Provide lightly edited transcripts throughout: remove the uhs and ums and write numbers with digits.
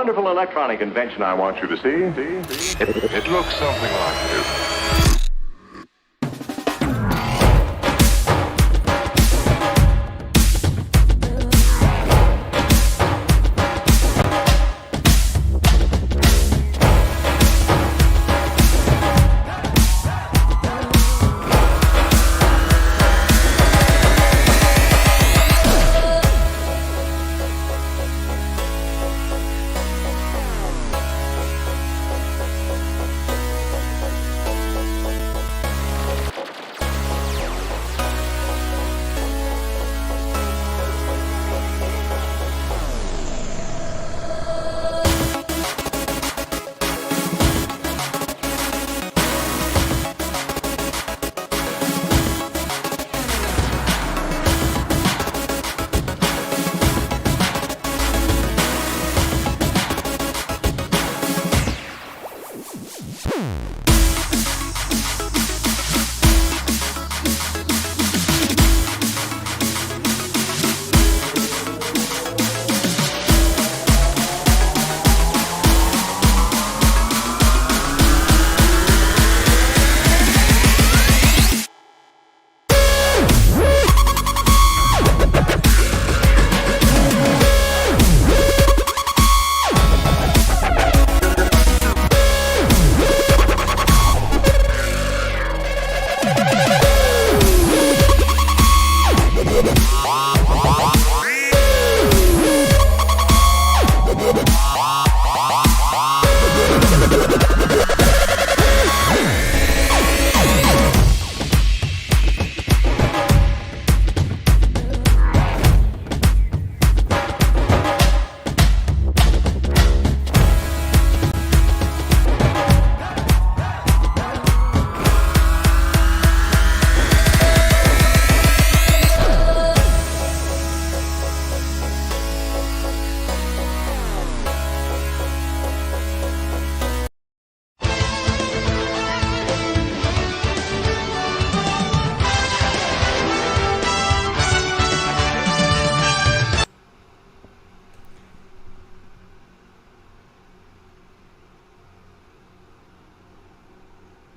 wonderful electronic invention I want you to see. See? It looks something like this.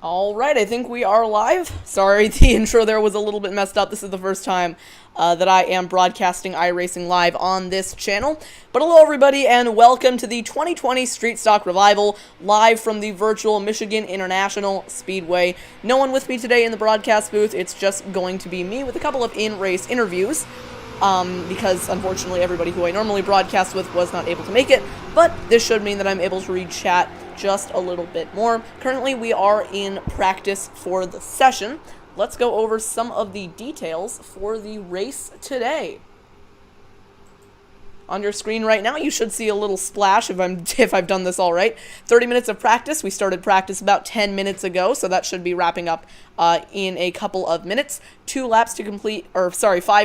Alright, I think we are live. Sorry, the intro there was a little bit messed up. This is the first time that I am broadcasting iRacing live on this channel. But hello everybody, and welcome to the 2020 Street Stock Revival, live from the virtual Michigan International Speedway. No one with me today in the broadcast booth. It's just going to be me with a couple of in-race interviews. Because unfortunately everybody who I normally broadcast with was not able to make it, but this should mean that I'm able to read chat just a little bit more. Currently we are in practice for the session. Let's go over some of the details for the race today. On your screen right now, you should see a little splash if I've done this all right. 30 minutes of practice. We started practice about 10 minutes ago, so that should be wrapping up in a couple of minutes. 5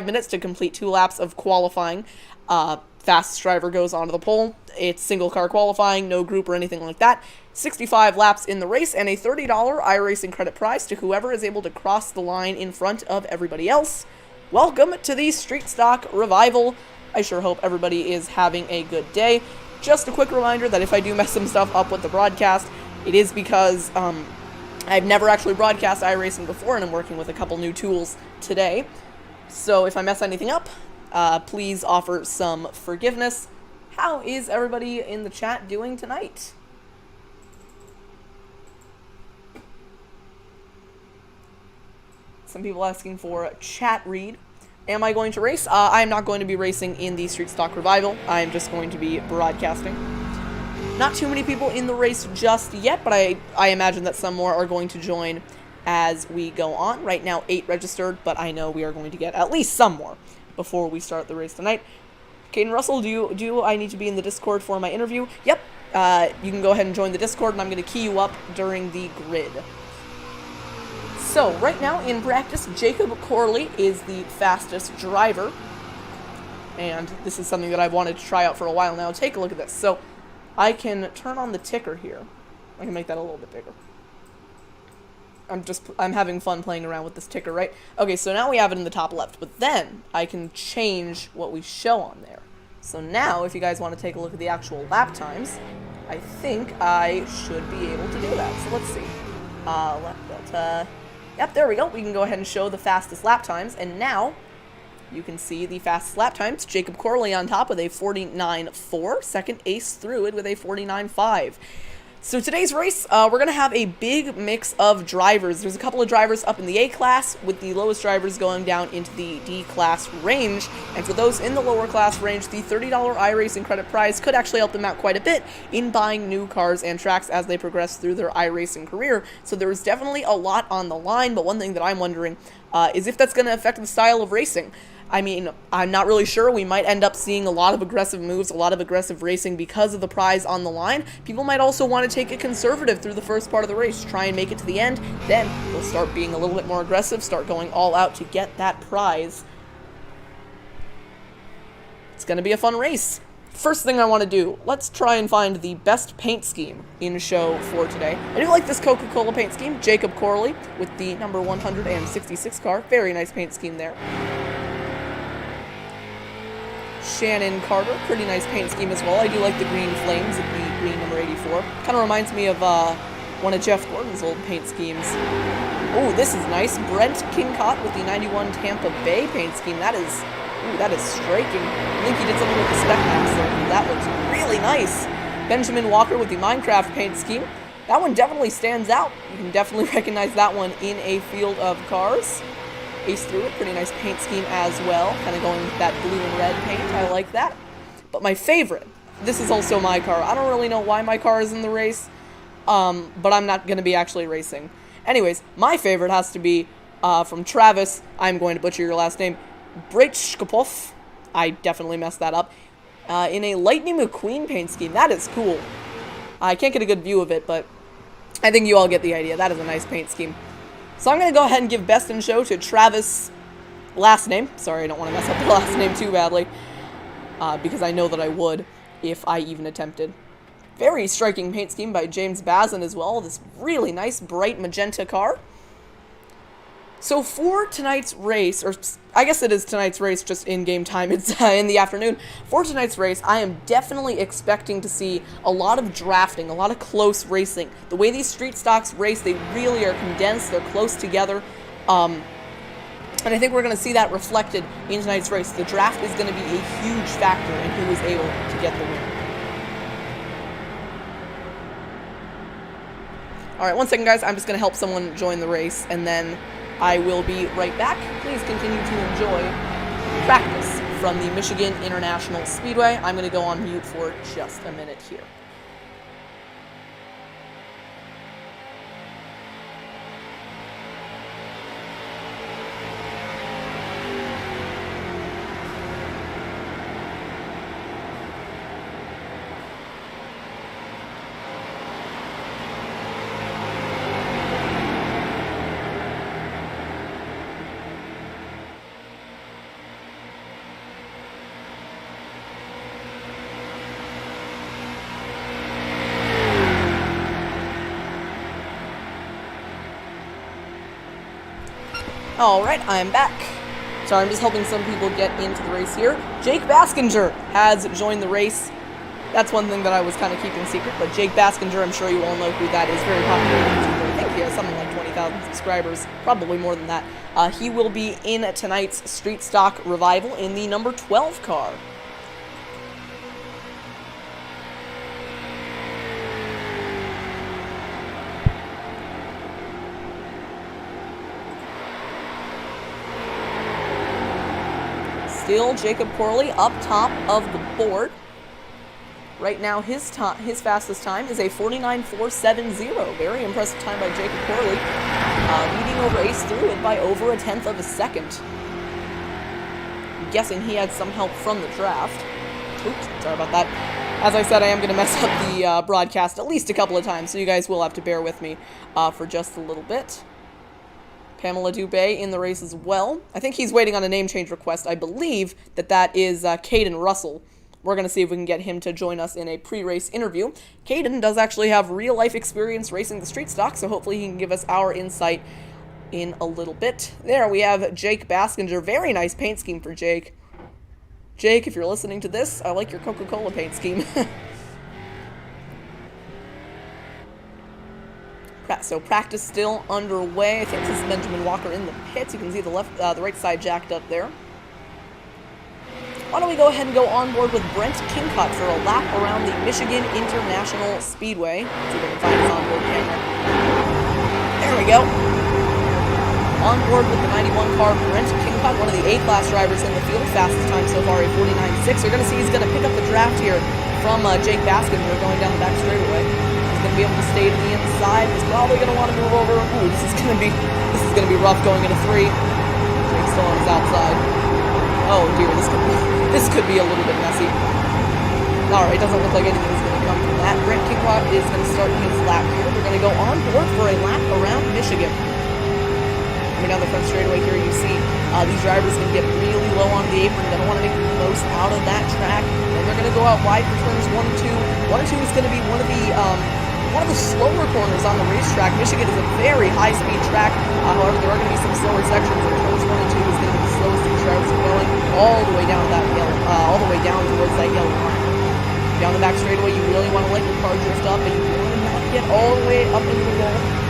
minutes to complete 2 laps of qualifying. Fastest driver goes onto the pole. It's single car qualifying, no group or anything like that. 65 laps in the race, and a $30 iRacing credit prize to whoever is able to cross the line in front of everybody else. Welcome to the Street Stock Revival. I sure hope everybody is having a good day. Just a quick reminder that if I do mess some stuff up with the broadcast, it is because I've never actually broadcast iRacing before, and I'm working with a couple new tools today. So if I mess anything up, please offer some forgiveness. How is everybody in the chat doing tonight? Some people asking for a chat read. Am I going to race? I'm not going to be racing in the Street Stock Revival. I'm just going to be broadcasting. Not too many people in the race just yet, but I imagine that some more are going to join as we go on. Right now, 8 registered, but I know we are going to get at least some more before we start the race tonight. Caden Russell, do I need to be in the Discord for my interview? Yep. You can go ahead and join the Discord, and I'm going to key you up during the grid. So, right now in practice, Jacob Corley is the fastest driver. And this is something that I've wanted to try out for a while now. Take a look at this. So, I can turn on the ticker here. I can make that a little bit bigger. I'm having fun playing around with this ticker, right? Okay, so now we have it in the top left. But then, I can change what we show on there. So now, if you guys want to take a look at the actual lap times, I think I should be able to do that. So let's see. Yep, there we go. We can go ahead and show the fastest lap times. And now, you can see the fastest lap times. Jacob Corley on top with a 49.4. Second, Ace through it with a 49.5. So today's race, we're going to have a big mix of drivers. There's a couple of drivers up in the A class, with the lowest drivers going down into the D class range. And for those in the lower class range, the $30 iRacing credit prize could actually help them out quite a bit in buying new cars and tracks as they progress through their iRacing career. So there's definitely a lot on the line, but one thing that I'm wondering is if that's going to affect the style of racing. I mean, I'm not really sure. We might end up seeing a lot of aggressive moves, a lot of aggressive racing because of the prize on the line. People might also want to take it conservative through the first part of the race, try and make it to the end. Then they'll start being a little bit more aggressive, start going all out to get that prize. It's going to be a fun race. First thing I want to do, let's try and find the best paint scheme in show for today. I do like this Coca-Cola paint scheme. Jacob Corley with the number 166 car. Very nice paint scheme there. Shannon Carter, pretty nice paint scheme as well. I do like the green flames at the green number 84. Kind of reminds me of one of Jeff Gordon's old paint schemes. Oh, this is nice. Brent Kingcott with the 91 Tampa Bay paint scheme. That is striking. I think he did something with the spec max there. That looks really nice. Benjamin Walker with the Minecraft paint scheme. That one definitely stands out. You can definitely recognize that one in a field of cars. Ace through it, pretty nice paint scheme as well. Kind of going with that blue and red paint. I like that. But my favorite, this is also my car. I don't really know why my car is in the race, but I'm not going to be actually racing. Anyways, my favorite has to be from Travis. I'm going to butcher your last name. Braichkopov. I definitely messed that up. In a Lightning McQueen paint scheme. That is cool. I can't get a good view of it, but I think you all get the idea. That is a nice paint scheme. So I'm going to go ahead and give Best in Show to Travis' last name. Sorry, I don't want to mess up the last name too badly, because I know that I would if I even attempted. Very striking paint scheme by James Bazin as well. This really nice bright magenta car. So for tonight's race, or I guess it is tonight's race just in game time, it's in the afternoon. For tonight's race, I am definitely expecting to see a lot of drafting, a lot of close racing. The way these street stocks race, they really are condensed, they're close together. And I think we're going to see that reflected in tonight's race. The draft is going to be a huge factor in who is able to get the win. Alright, one second guys, I'm just going to help someone join the race, and then I will be right back. Please continue to enjoy practice from the Michigan International Speedway. I'm going to go on mute for just a minute here. Alright, I'm back. Sorry, I'm just helping some people get into the race here. Jake Baskinger has joined the race. That's one thing that I was kind of keeping secret, but Jake Baskinger, I'm sure you all know who that is. Very popular YouTuber. I think he has something like 20,000 subscribers, probably more than that. He will be in tonight's Street Stock Revival in the number 12 car. Still Jacob Corley up top of the board. Right now his fastest time is a 49.470. Very impressive time by Jacob Corley. Leading over Ace through it by over a tenth of a second. I'm guessing he had some help from the draft. Oops, sorry about that. As I said, I am going to mess up the broadcast at least a couple of times, so you guys will have to bear with me for just a little bit. Pamela Dubé in the race as well. I think he's waiting on a name change request. I believe that is Caden Russell. We're going to see if we can get him to join us in a pre-race interview. Caden does actually have real-life experience racing the street stock, so hopefully he can give us our insight in a little bit. There we have Jake Baskinger. Very nice paint scheme for Jake. Jake, if you're listening to this, I like your Coca-Cola paint scheme. So practice still underway. I think this is Benjamin Walker in the pits. You can see the right side jacked up there. Why don't we go ahead and go on board with Brent Kingcott for a lap around the Michigan International Speedway. Let's see if we can find his onboard camera. There we go. On board with the 91 car, Brent Kingcott, one of the A-class drivers in the field. Fastest time so far, a 49.6. You're going to see he's going to pick up the draft here from Jake Baskinger going down the back straightaway. He's going to be able to stay to the inside. He's probably going to want to move over. Ooh, this is going to be rough going into 3. Jake's still on his outside. Oh dear, this could be a little bit messy. Alright, doesn't look like anything's going to come from that. Brent Kingcott is going to start his lap here. We're going to go on board for a lap around Michigan. Coming down the front straightaway here, you see these drivers can get really low on the apron. They don't want to make the most out of that track. And they're going to go out wide for turns 1 and 2. 1 and 2 is going to be one of the slower corners on the racetrack. Michigan is a very high-speed track. However, there are going to be some slower sections. And turns 1 and 2 is going to be the slowest these drivers are going all the way down to that all the way down towards that yellow line. Down the back straightaway, you really want to let your car drift up, and you want to not get all the way up into the wall.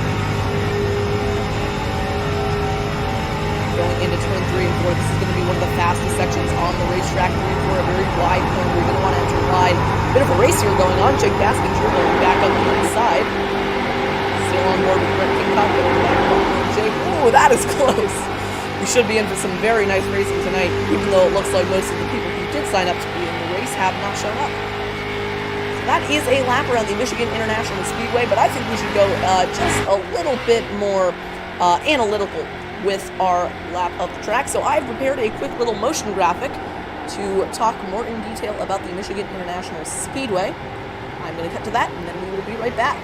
Going into turn 3 and 4, this is going to be one of the fastest sections on the racetrack. 3 and 4, a very wide corner. You're going to want to enter wide. Bit of a race here going on. Jake Baskinger going back up the inside. Still on board with Brent Kingcott going back on Jake. Ooh, that is close. We should be in for some very nice racing tonight, even though it looks like most of the people who did sign up to be in the race have not shown up. So that is a lap around the Michigan International Speedway, but I think we should go just a little bit more analytical with our lap of the track. So I've prepared a quick little motion graphic to talk more in detail about the Michigan International Speedway. I'm going to cut to that, and then we will be right back.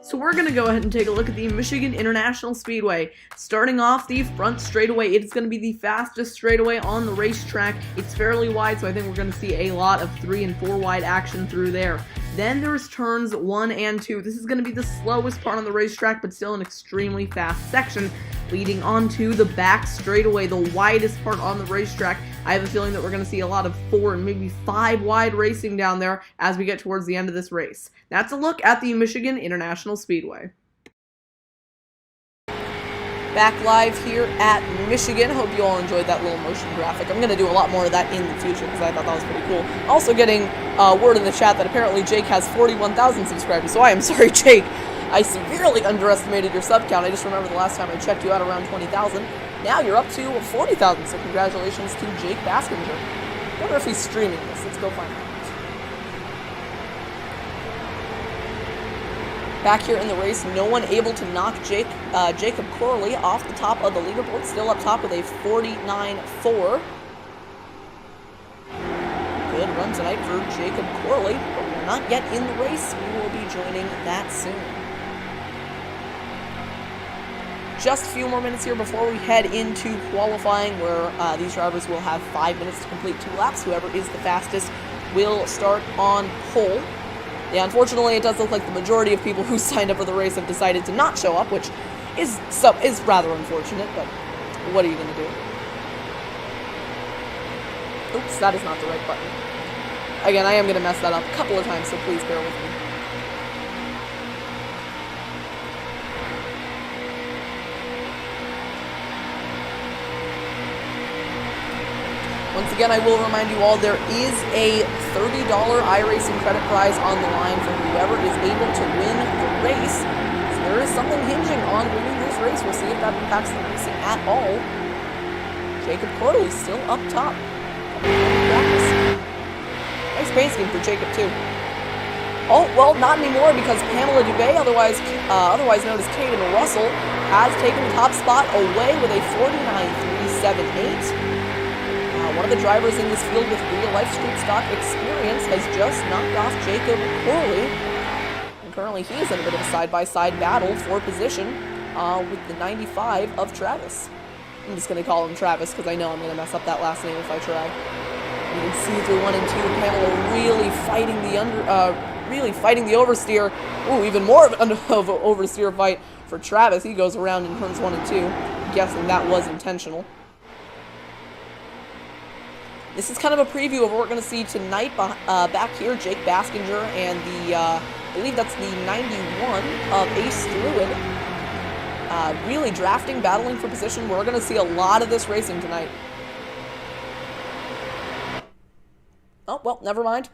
So we're going to go ahead and take a look at the Michigan International Speedway. Starting off the front straightaway, it's going to be the fastest straightaway on the racetrack. It's fairly wide, so I think we're going to see a lot of 3 and 4 wide action through there. Then there's turns 1 and 2. This is going to be the slowest part on the racetrack, but still an extremely fast section, leading onto the back straightaway, the widest part on the racetrack. I have a feeling that we're going to see a lot of 4 and maybe 5 wide racing down there as we get towards the end of this race. That's a look at the Michigan International Speedway. Back live here at Michigan. Hope you all enjoyed that little motion graphic. I'm going to do a lot more of that in the future because I thought that was pretty cool. Also getting word in the chat that apparently Jake has 41,000 subscribers, so I am sorry, Jake. I severely underestimated your sub count. I just remember the last time I checked you out around 20,000. Now you're up to 40,000, so congratulations to Jake Baskinger. I wonder if he's streaming this. Let's go find out. Back here in the race, no one able to knock Jacob Corley off the top of the leaderboard. Still up top with a 49.4. Good run tonight for Jacob Corley, but we're not yet in the race. We will be joining that soon. Just a few more minutes here before we head into qualifying, where these drivers will have 5 minutes to complete 2 laps. Whoever is the fastest will start on pole. Yeah, unfortunately, it does look like the majority of people who signed up for the race have decided to not show up, which is rather unfortunate, but what are you going to do? Oops, that is not the right button. Again, I am going to mess that up a couple of times, so please bear with me. Once again, I will remind you all, there is a $30 iRacing credit prize on the line for whoever is able to win the race. So there is something hinging on winning this race. We'll see if that impacts the racing at all. Jacob Corley still up top. Nice paint scheme for Jacob, too. Oh, well, not anymore, because Pamela Dubé, otherwise known as Kaden Russell, has taken the top spot away with a 49.378. One of the drivers in this field with real-life street stock experience has just knocked off Jacob Corley. And currently he is in a bit of a side-by-side battle for position with the 95 of Travis. I'm just going to call him Travis because I know I'm going to mess up that last name if I try. You can see through 1 and 2, Pamela really fighting the oversteer. Ooh, even more of an oversteer fight for Travis. He goes around in turns 1 and 2. I'm guessing that was intentional. This is kind of a preview of what we're going to see tonight. Back here, Jake Baskinger and the, I believe that's the 91 of Ace Druid. Really drafting, battling for position. We're going to see a lot of this racing tonight. Oh, well, never mind.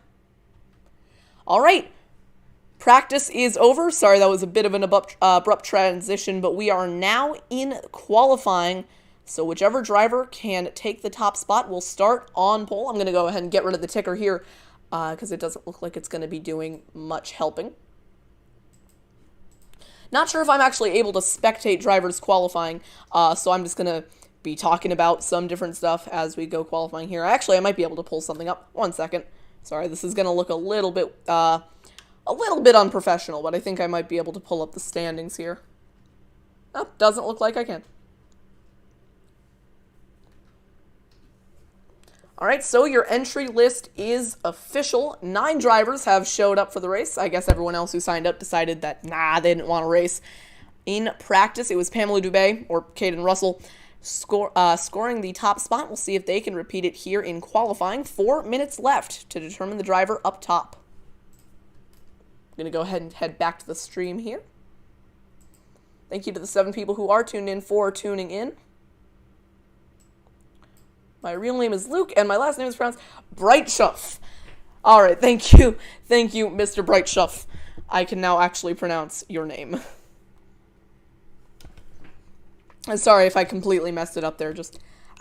All right. Practice is over. Sorry, that was a bit of an abrupt transition, but we are now in qualifying. So whichever driver can take the top spot will start on pole. I'm going to go ahead and get rid of the ticker here because it doesn't look like it's going to be doing much helping. Not sure if I'm actually able to spectate drivers qualifying, so I'm just going to be talking about some different stuff as we go qualifying here. Actually, I might be able to pull something up. 1 second. Sorry, this is going to look a little bit unprofessional, but I think I might be able to pull up the standings here. Oh, doesn't look like I can. All right, so your entry list is official. 9 drivers have showed up for the race. I guess everyone else who signed up decided that, nah, they didn't want to race. In practice, it was Pamela Dubé or Caden Russell scoring the top spot. We'll see if they can repeat it here in qualifying. 4 minutes left to determine the driver up top. I'm going to go ahead and head back to the stream here. Thank you to the 7 people who are tuned in for tuning in. My real name is Luke, and my last name is pronounced Brightschuff. All right, thank you. Thank you, Mr. Brightschuff. I can now actually pronounce your name. I'm sorry if I completely messed it up there.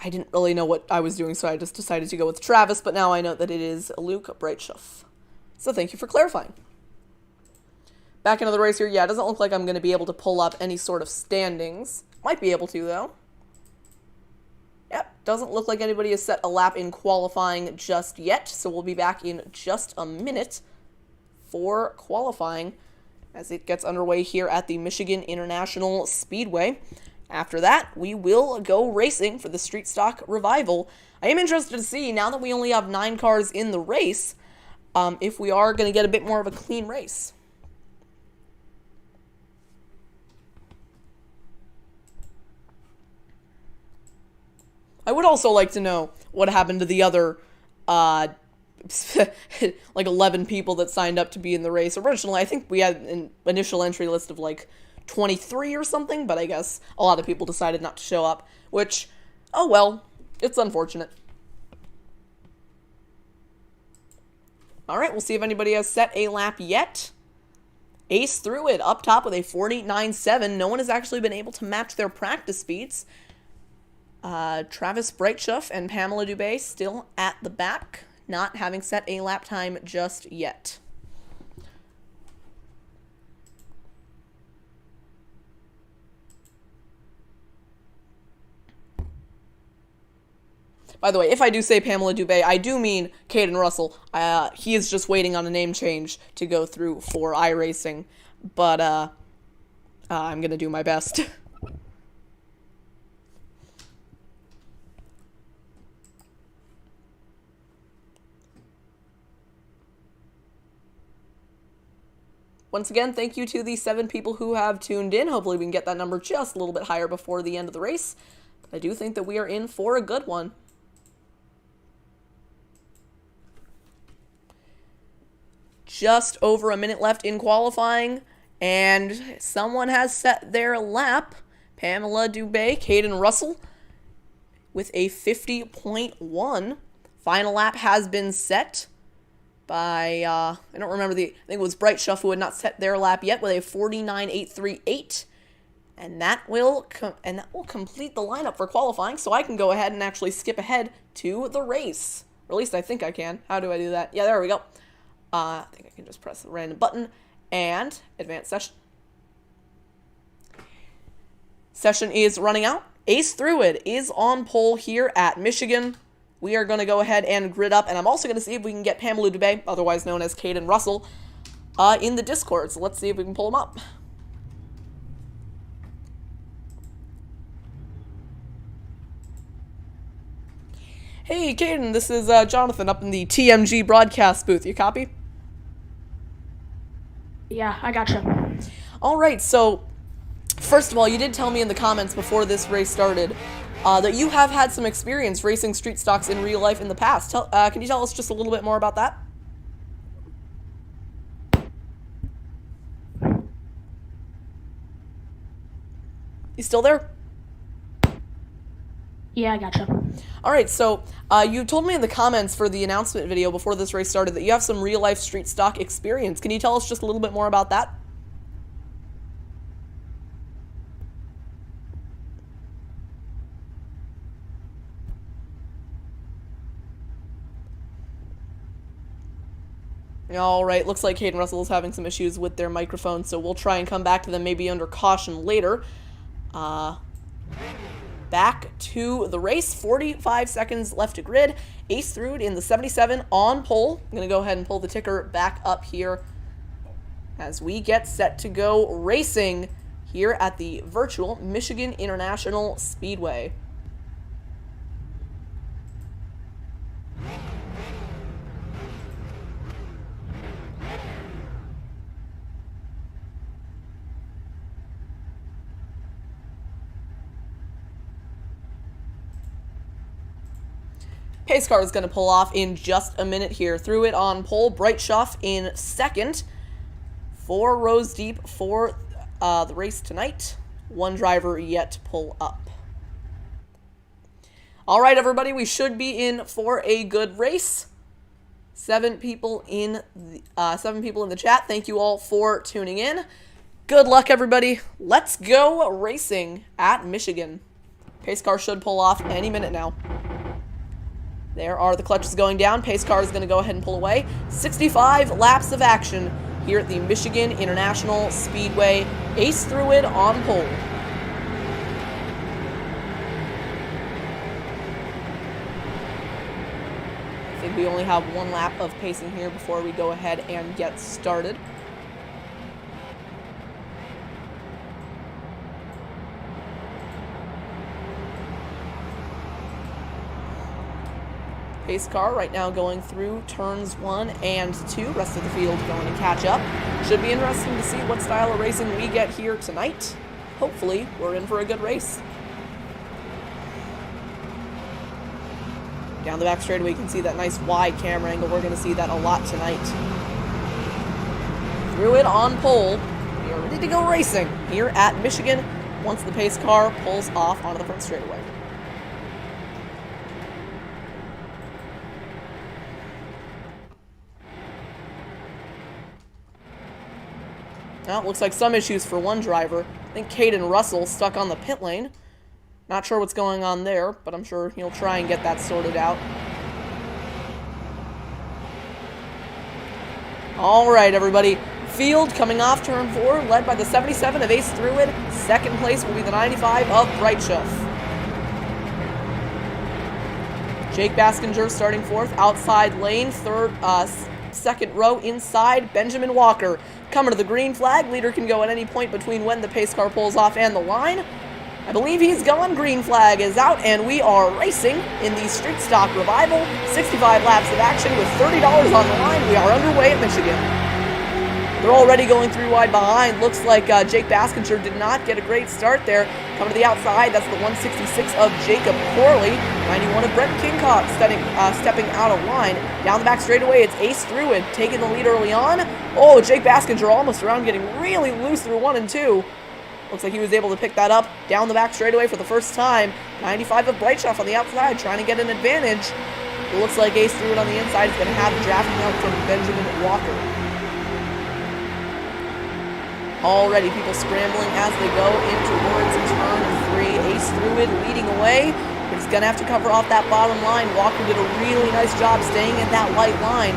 I didn't really know what I was doing, so I just decided to go with Travis, but now I know that it is Luke Brightschuff. So thank you for clarifying. Back into the race here. Yeah, it doesn't look like I'm going to be able to pull up any sort of standings. Might be able to, though. Yep, doesn't look like anybody has set a lap in qualifying just yet, so we'll be back in just a minute for qualifying as it gets underway here at the Michigan International Speedway. After that, we will go racing for the Street Stock Revival. I am interested to see, now that we only have 9 cars in the race, if we are going to get a bit more of a clean race. I would also like to know what happened to the other, like 11 people that signed up to be in the race. Originally, I think we had an initial entry list of like 23 or something, but I guess a lot of people decided not to show up, which, oh well, it's unfortunate. All right, we'll see if anybody has set a lap yet. Ace through it, up top with a 49.7. No one has actually been able to match their practice speeds. Travis Brightschuff and Pamela Dubé still at the back, not having set a lap time just yet. By the way, if I do say Pamela Dubé, I do mean Caden Russell. He is just waiting on a name change to go through for iRacing, but I'm going to do my best. Once again, thank you to the 7 people who have tuned in. Hopefully we can get that number just a little bit higher before the end of the race. But I do think that we are in for a good one. Just over a minute left in qualifying, and someone has set their lap. Pamela Dubé, Caden Russell, with a 50.1. Final lap has been set by, I don't remember I think it was Brightschuff who had not set their lap yet with a 49.838. And that will complete the lineup for qualifying, so I can go ahead and actually skip ahead to the race. Or at least I think I can. How do I do that? Yeah, there we go. I think I can just press the random button and advance session. Session is running out. Ace Through It is on pole here at Michigan. We are going to go ahead and grid up, and I'm also going to see if we can get Pamela Dubé, otherwise known as Caden Russell, in the Discord. So let's see if we can pull him up. Hey, Caden, this is Jonathan up in the TMG broadcast booth. You copy? Yeah, I gotcha. All right, so first of all, you did tell me in the comments before this race started that you have had some experience racing street stocks in real life in the past. Can you tell us just a little bit more about that? You still there? Yeah, I gotcha. All right, so you told me in the comments for the announcement video before this race started that you have some real-life street stock experience. Can you tell us just a little bit more about that? All right, looks like Hayden Russell is having some issues with their microphone, so we'll try and come back to them maybe under caution later. Back to the race, 45 seconds left to grid. Ace through it in the 77 on pole. I'm going to go ahead and pull the ticker back up here as we get set to go racing here at the virtual Michigan International Speedway. Pace car is going to pull off in just a minute here. Through it on pole, Brightshoff in second. 4 rows deep for the race tonight. 1 driver yet to pull up. All right, everybody, we should be in for a good race. 7 people in the chat. Thank you all for tuning in. Good luck, everybody. Let's go racing at Michigan. Pace car should pull off any minute now. There are the clutches going down. Pace car is going to go ahead and pull away. 65 laps of action here at the Michigan International Speedway. Ace through it on pole. I think we only have 1 lap of pacing here before we go ahead and get started. Pace car right now going through turns 1 and 2. Rest of the field going to catch up. Should be interesting to see what style of racing we get here tonight. Hopefully, we're in for a good race. Down the back straightaway, you can see that nice wide camera angle. We're going to see that a lot tonight. Through it on pole. We are ready to go racing here at Michigan once the pace car pulls off onto the front straightaway. Well, it looks like some issues for 1 driver. I think Hayden Russell stuck on the pit lane. Not sure what's going on there, but I'm sure he'll try and get that sorted out. All right, everybody. Field coming off turn 4, led by the 77 of Ace Through It. Second place will be the 95 of Brightshoff. Jake Baskinger starting 4th, outside lane, second row inside, Benjamin Walker. Coming to the green flag. Leader can go at any point between when the pace car pulls off and the line. I believe he's gone. Green flag is out, and we are racing in the Street Stock Revival. 65 laps of action with $30 on the line. We are underway at Michigan. They're already going 3 wide behind. Looks like Jake Baskinger did not get a great start there. Coming to the outside, that's the 166 of Jacob Corley. 91 of Brent Kingcock stepping out of line. Down the back straightaway, it's Ace Through It, taking the lead early on. Oh, Jake Baskinger almost around, getting really loose through 1 and 2. Looks like he was able to pick that up. Down the back straightaway for the first time. 95 of Brightshoff on the outside, trying to get an advantage. It looks like Ace Through It on the inside is going to have the drafting out from Benjamin Walker. Already people scrambling as they go in towards turn 3. Ace Through It leading away. He's going to have to cover off that bottom line. Walker did a really nice job staying in that white line.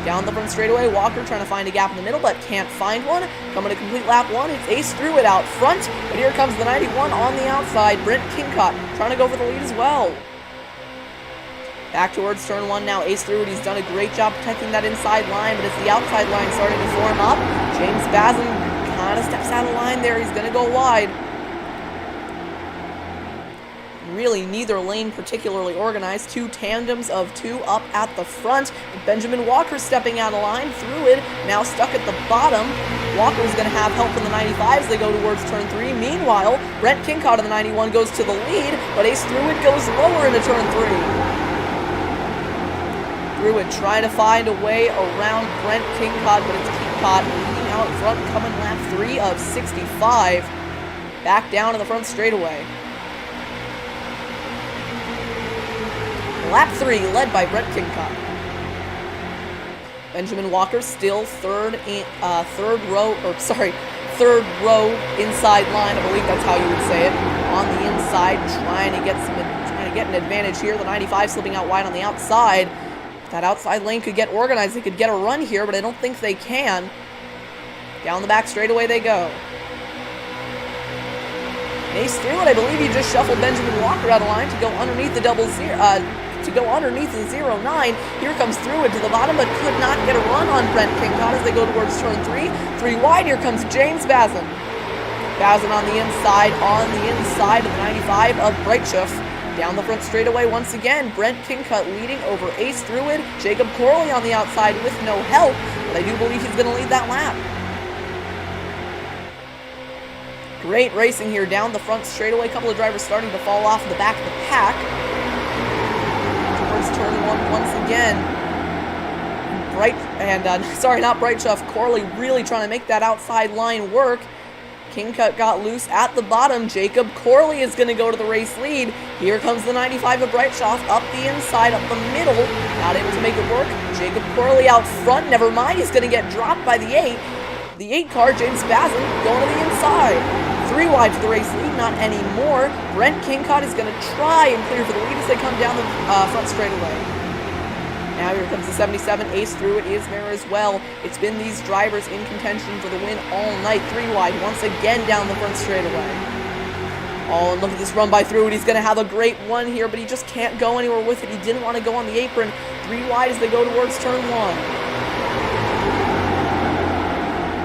Down the front straightaway, Walker trying to find a gap in the middle, but can't find one. Coming to complete lap 1, it's Ace Through It out front. But here comes the 91 on the outside. Brent Kingcock trying to go for the lead as well. Back towards turn 1 now, Ace Through It. He's done a great job protecting that inside line, but it's the outside line starting to form up. James Basem kind of steps out of line there. He's going to go wide. Really, neither lane particularly organized. Two tandems of two up at the front. Benjamin Walker stepping out of line. Through it, now stuck at the bottom. Walker's going to have help from the 95s. They go towards turn 3. Meanwhile, Brent Kincott of the 91 goes to the lead, but Ace Through It goes lower into turn 3. Through It trying to find a way around Brent Kincott, but it's Kincott leading out front, coming lap 3 of 65. Back down to the front straightaway. Lap 3 led by Brent Kincott. Benjamin Walker still third row inside line. I believe that's how you would say it. On the inside, trying to get an advantage here. The 95 slipping out wide on the outside. That outside lane could get organized. They could get a run here, but I don't think they can. Down the back straightaway they go. Ace Through It, I believe he just shuffled Benjamin Walker out of line to go underneath the the 0-9. Here comes Through It to the bottom, but could not get a run on Brent Kincott as they go towards turn 3. 3 wide, here comes James Bazin. Bazin on the inside of the 95 of Breitschuff. Down the front straightaway once again, Brent Kincott leading over Ace Through It. Jacob Corley on the outside with no help, but I do believe he's going to lead that lap. Great racing here down the front straightaway. A couple of drivers starting to fall off the back of the pack. Towards turn 1 once again. Not Breitschuff. Corley really trying to make that outside line work. Kincott got loose at the bottom. Jacob Corley is going to go to the race lead. Here comes the 95 of Breitschuff up the inside, up the middle. Not able to make it work. Jacob Corley out front. Never mind. He's going to get dropped by the 8. The 8 car, James Bazin, going to the inside. 3 wide for the race lead, not anymore. Brent Kincott is going to try and clear for the lead as they come down the front straightaway. Now here comes the 77. Ace Through It is there as well. It's been these drivers in contention for the win all night. 3 wide once again down the front straightaway. Oh, and look at this run by Through It. He's going to have a great one here, but he just can't go anywhere with it. He didn't want to go on the apron. 3 wide as they go towards turn 1.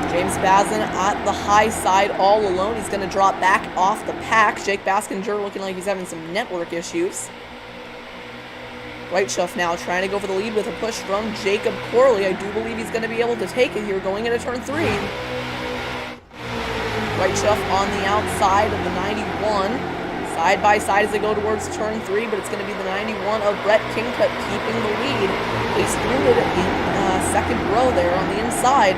James Bazin at the high side all alone. He's going to drop back off the pack. Jake Baskinger looking like he's having some network issues. Breitschuff now trying to go for the lead with a push from Jacob Corley. I do believe he's going to be able to take it here going into turn 3. Breitschuff on the outside of the 91. Side by side as they go towards turn 3, but it's going to be the 91 of Brent Kincott keeping the lead. Ace Through It in second row there on the inside.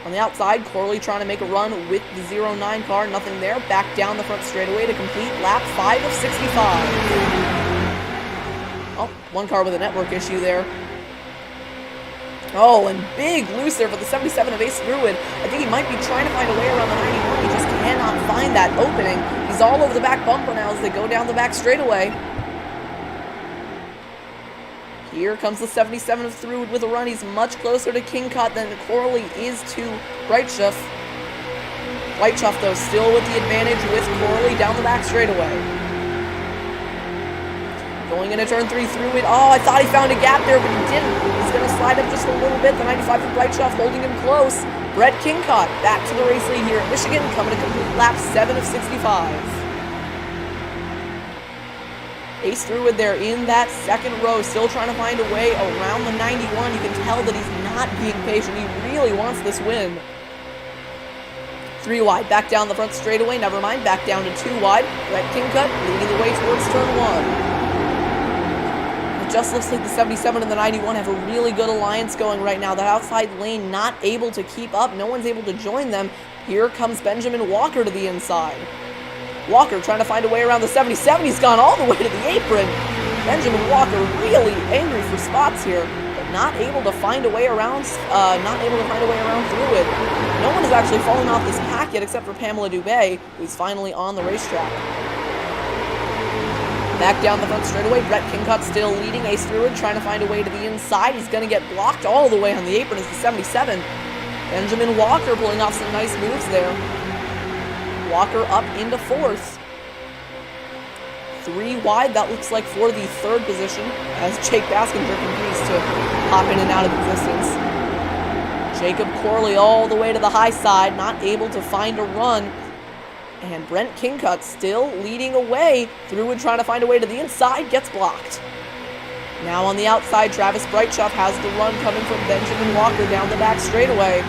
On the outside, Corley trying to make a run with the 0-9 car. Nothing there. Back down the front straightaway to complete lap 5 of 65. Oh, 1 car with a network issue there. Oh, and big loose there for the 77 of Ace Through It. I think he might be trying to find a way around the 91. He just cannot find that opening. He's all over the back bumper now as they go down the back straightaway. Here comes the 77 of Through It with a run. He's much closer to Kincott than Corley is to Breitschuff. Breitschuff, though, still with the advantage with Corley down the back straightaway. Going into turn 3, Through It. Oh, I thought he found a gap there, but he didn't. He's going to slide up just a little bit. The 95 of Breitschuff holding him close. Brent Kincott back to the race lead here at Michigan, coming to complete lap 7 of 65. Ace Through It there in that second row, still trying to find a way around the 91. You can tell that he's not being patient. He really wants this win. 3 wide, back down the front straightaway. Never mind, back down to 2 wide. Brent Kincott leading the way towards turn 1. It just looks like the 77 and the 91 have a really good alliance going right now. That outside lane not able to keep up. No one's able to join them. Here comes Benjamin Walker to the inside. Walker trying to find a way around the 77. He's gone all the way to the apron. Benjamin Walker really angry for spots here, but not able to find a way around. Through It. No one has actually fallen off this pack yet, except for Pamela Dubé, who's finally on the racetrack. Back down the front straightaway. Brent Kincott still leading. Ace Through It trying to find a way to the inside. He's going to get blocked all the way on the apron as the 77. Benjamin Walker pulling off some nice moves there. Walker up into 4th. 3 wide, that looks like for the 3rd position, as Jake Baskinger continues to hop in and out of existence. Jacob Corley all the way to the high side, not able to find a run. And Brent Kingcutt still leading away. Thruwood trying to find a way to the inside, gets blocked. Now on the outside, Travis Breitschuff has the run coming from Benjamin Walker down the back straightaway.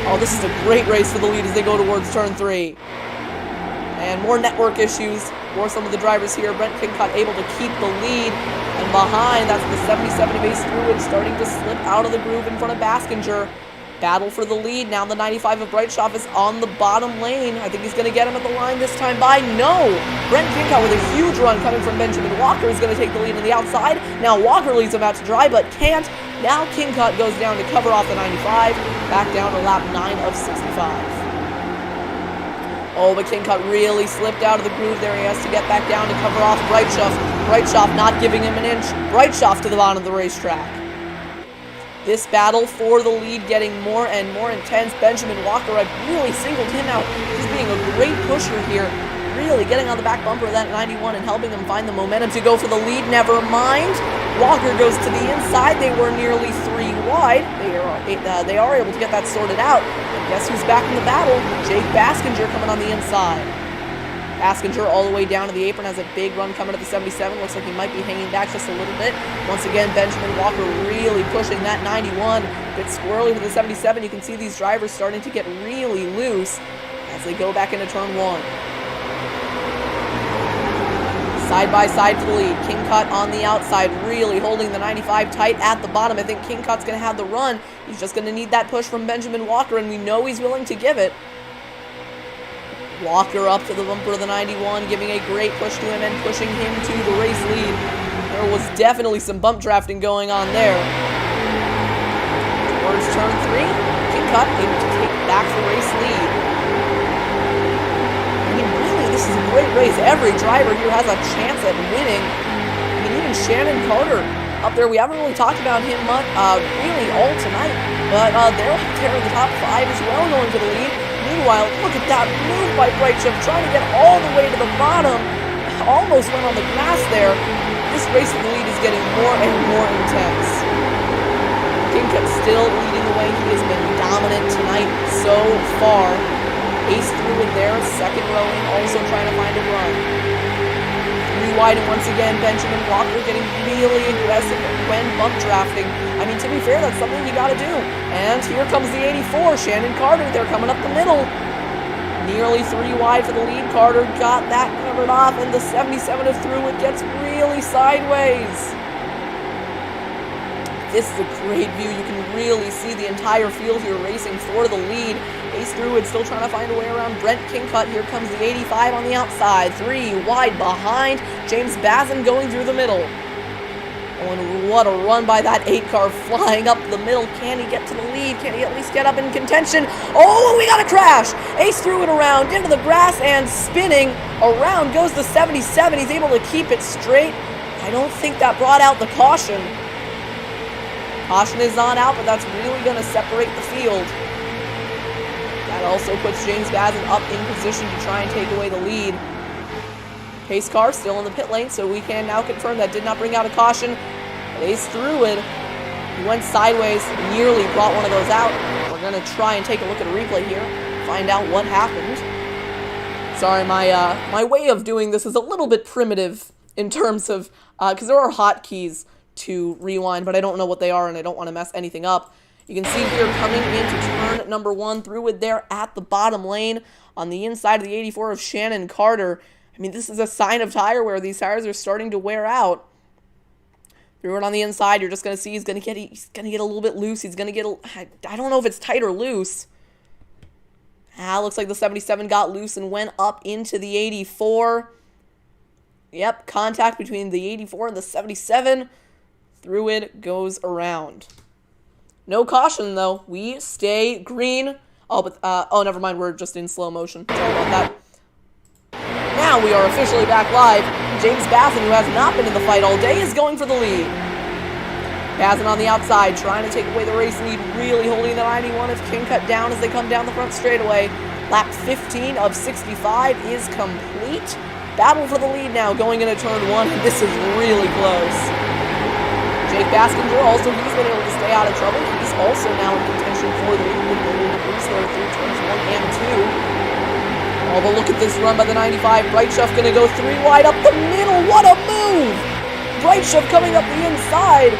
Oh, this is a great race for the lead as they go towards turn 3. And more network issues for some of the drivers here. Brent Kingcutt able to keep the lead. And behind, that's the 77 of Ace Thruwood starting to slip out of the groove in front of Baskinger. Battle for the lead. Now the 95 of Breitschuff is on the bottom lane. I think he's going to get him at the line this time by no. Brent Kingcutt with a huge run coming from Benjamin Walker is going to take the lead on the outside. Now Walker leads him out to dry, but can't. Now Kingcutt goes down to cover off the 95. Back down to lap 9 of 65. Oh, but Kingcutt really slipped out of the groove there. He has to get back down to cover off Breitschuff. Breitschuff not giving him an inch. Breitschuff to the bottom of the racetrack. This battle for the lead getting more and more intense. Benjamin Walker, I've really singled him out. He's being a great pusher here. Really getting on the back bumper of that 91 and helping him find the momentum to go for the lead. Never mind. Walker goes to the inside. They were nearly 3 wide. They are able to get that sorted out. And guess who's back in the battle? Jake Baskinger coming on the inside. Baskinger all the way down to the apron, has a big run coming at the 77. Looks like he might be hanging back just a little bit. Once again, Benjamin Walker really pushing that 91. A bit squirrely with the 77. You can see these drivers starting to get really loose as they go back into turn 1. Side by side for the lead. Kingcutt on the outside, really holding the 95 tight at the bottom. I think Kingcutt's going to have the run. He's just going to need that push from Benjamin Walker, and we know he's willing to give it. Walker up to the bumper of the 91, giving a great push to him and pushing him to the race lead. There was definitely some bump drafting going on there. Towards turn 3, Kingcutt able to take back the race lead. I mean, really, this is a great race. Every driver here has a chance at winning. I mean, even Shannon Carter up there. We haven't really talked about him much, really all tonight, but they're up there in the top 5 as well, going for the lead. Meanwhile, look at that move by Breitschuff, trying to get all the way to the bottom. Almost went on the grass there. This race for the lead is getting more and more intense. Kingcutt still leading the way. He has been dominant tonight so far. Ace Thruwood there, second rowing, also trying to find a run. 3 wide, and once again, Benjamin Walker getting really aggressive when bump drafting. I mean, to be fair, that's something you gotta do. And here comes the 84, Shannon Carter. They're coming up the middle. Nearly 3 wide for the lead. Carter got that covered off, and the 77 of Thruwood gets really sideways. This is a great view. You can really see the entire field here racing for the lead. Ace Thruwood still trying to find a way around Brent Kingcutt. Here comes the 85 on the outside. 3 wide behind. James Bazin going through the middle. Oh, and what a run by that 8 car flying up the middle. Can he get to the lead? Can he at least get up in contention? Oh, we got a crash! Ace threw it around into the grass and spinning. Around goes the 77. He's able to keep it straight. I don't think that brought out the caution. Caution is on out, but that's really going to separate the field. That also puts James Bazin up in position to try and take away the lead. Pace car still in the pit lane, so we can now confirm that did not bring out a caution. But Ace Thruwood, he went sideways, nearly brought one of those out. We're going to try and take a look at a replay here, find out what happened. Sorry, my way of doing this is a little bit primitive in terms of, because there are hotkeys to rewind, but I don't know what they are, and I don't want to mess anything up. You can see here coming into turn number 1, Thruwood there at the bottom lane on the inside of the 84 of Shannon Carter. I mean, this is a sign of tire wear. These tires are starting to wear out. Thruwood on the inside, you're just going to see he's going to get a little bit loose. He's going to get, I don't know if it's tight or loose. Looks like the 77 got loose and went up into the 84. Yep, contact between the 84 and the 77. Thruwood goes around. No caution, though. We stay green. Oh, but, never mind. We're just in slow motion. Sorry about that. Now we are officially back live. James Bazin, who has not been in the fight all day, is going for the lead. Bazin on the outside, trying to take away the race lead, really holding the 91 of Kingcutt down as they come down the front straightaway. Lap 15 of 65 is complete. Battle for the lead now, going into turn 1. This is really close. Jake Baskinger also, he's been able to stay out of trouble. He's also now in contention for the lead with the lead boost there through turns 1 and 2. Oh, but look at this run by the 95. Breitschuff going to go 3 wide up the middle. What a move! Breitschuff coming up the inside.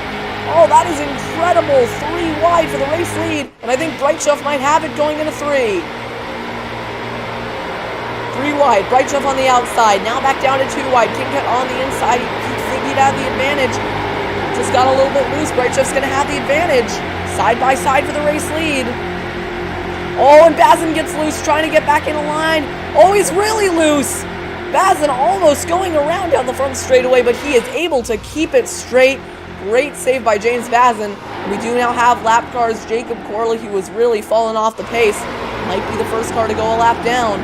Oh, that is incredible. 3 wide for the race lead. And I think Breitschuff might have it going into 3. 3 wide. Breitschuff on the outside. Now back down to 2 wide. Kincut on the inside. He think he'd have the advantage. Just got a little bit loose. Breitschuff's going to have the advantage. Side by side for the race lead. Oh, and Bazin gets loose, trying to get back in a line. Oh, he's really loose. Bazin almost going around down the front straightaway, but he is able to keep it straight. Great save by James Bazin. We do now have lap cars. Jacob Corley, who was really falling off the pace, might be the first car to go a lap down.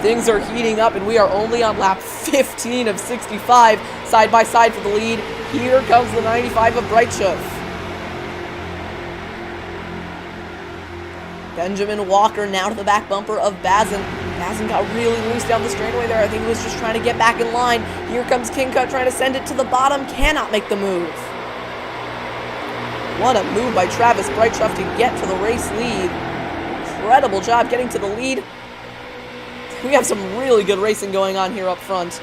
Things are heating up, and we are only on lap 15 of 65, side by side for the lead. Here comes the 95 of Breitschuff. Benjamin Walker now to the back bumper of Bazin. Bazin got really loose down the straightaway there. I think he was just trying to get back in line. Here comes Kincut trying to send it to the bottom. Cannot make the move. What a move by Travis Breitschuff to get to the race lead. Incredible job getting to the lead. We have some really good racing going on here up front.